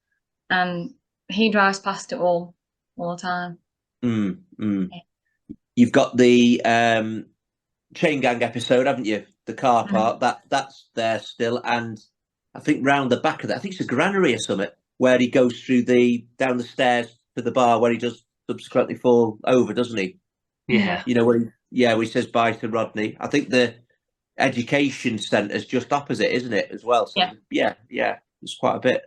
and he drives past it all the time. You've got the Chain Gang episode, haven't you? The car park, that's there still, and I think round the back of that, I think it's a granary or something, where he goes through down the stairs to the bar where he does subsequently fall over, doesn't he? Yeah. Where he says bye to Rodney. I think the education centre's just opposite, isn't it, as well? So yeah, it's quite a bit.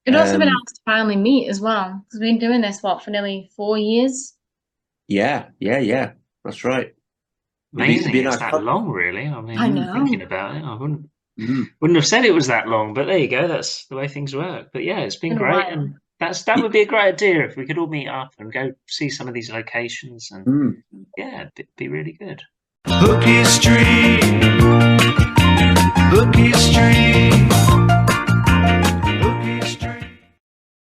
It'd also be nice to finally meet as well, because we've been doing this, for nearly 4 years? Yeah, that's right. Amazing, be a it's nice that long, really. I mean, I know. thinking about it, I wouldn't have said it was that long, but there you go. That's the way things work. But yeah, it's been Been a great, while. and that would be a great idea if we could all meet up and go see some of these locations, and yeah, it'd be really good. Bookie Street, Bookie Street.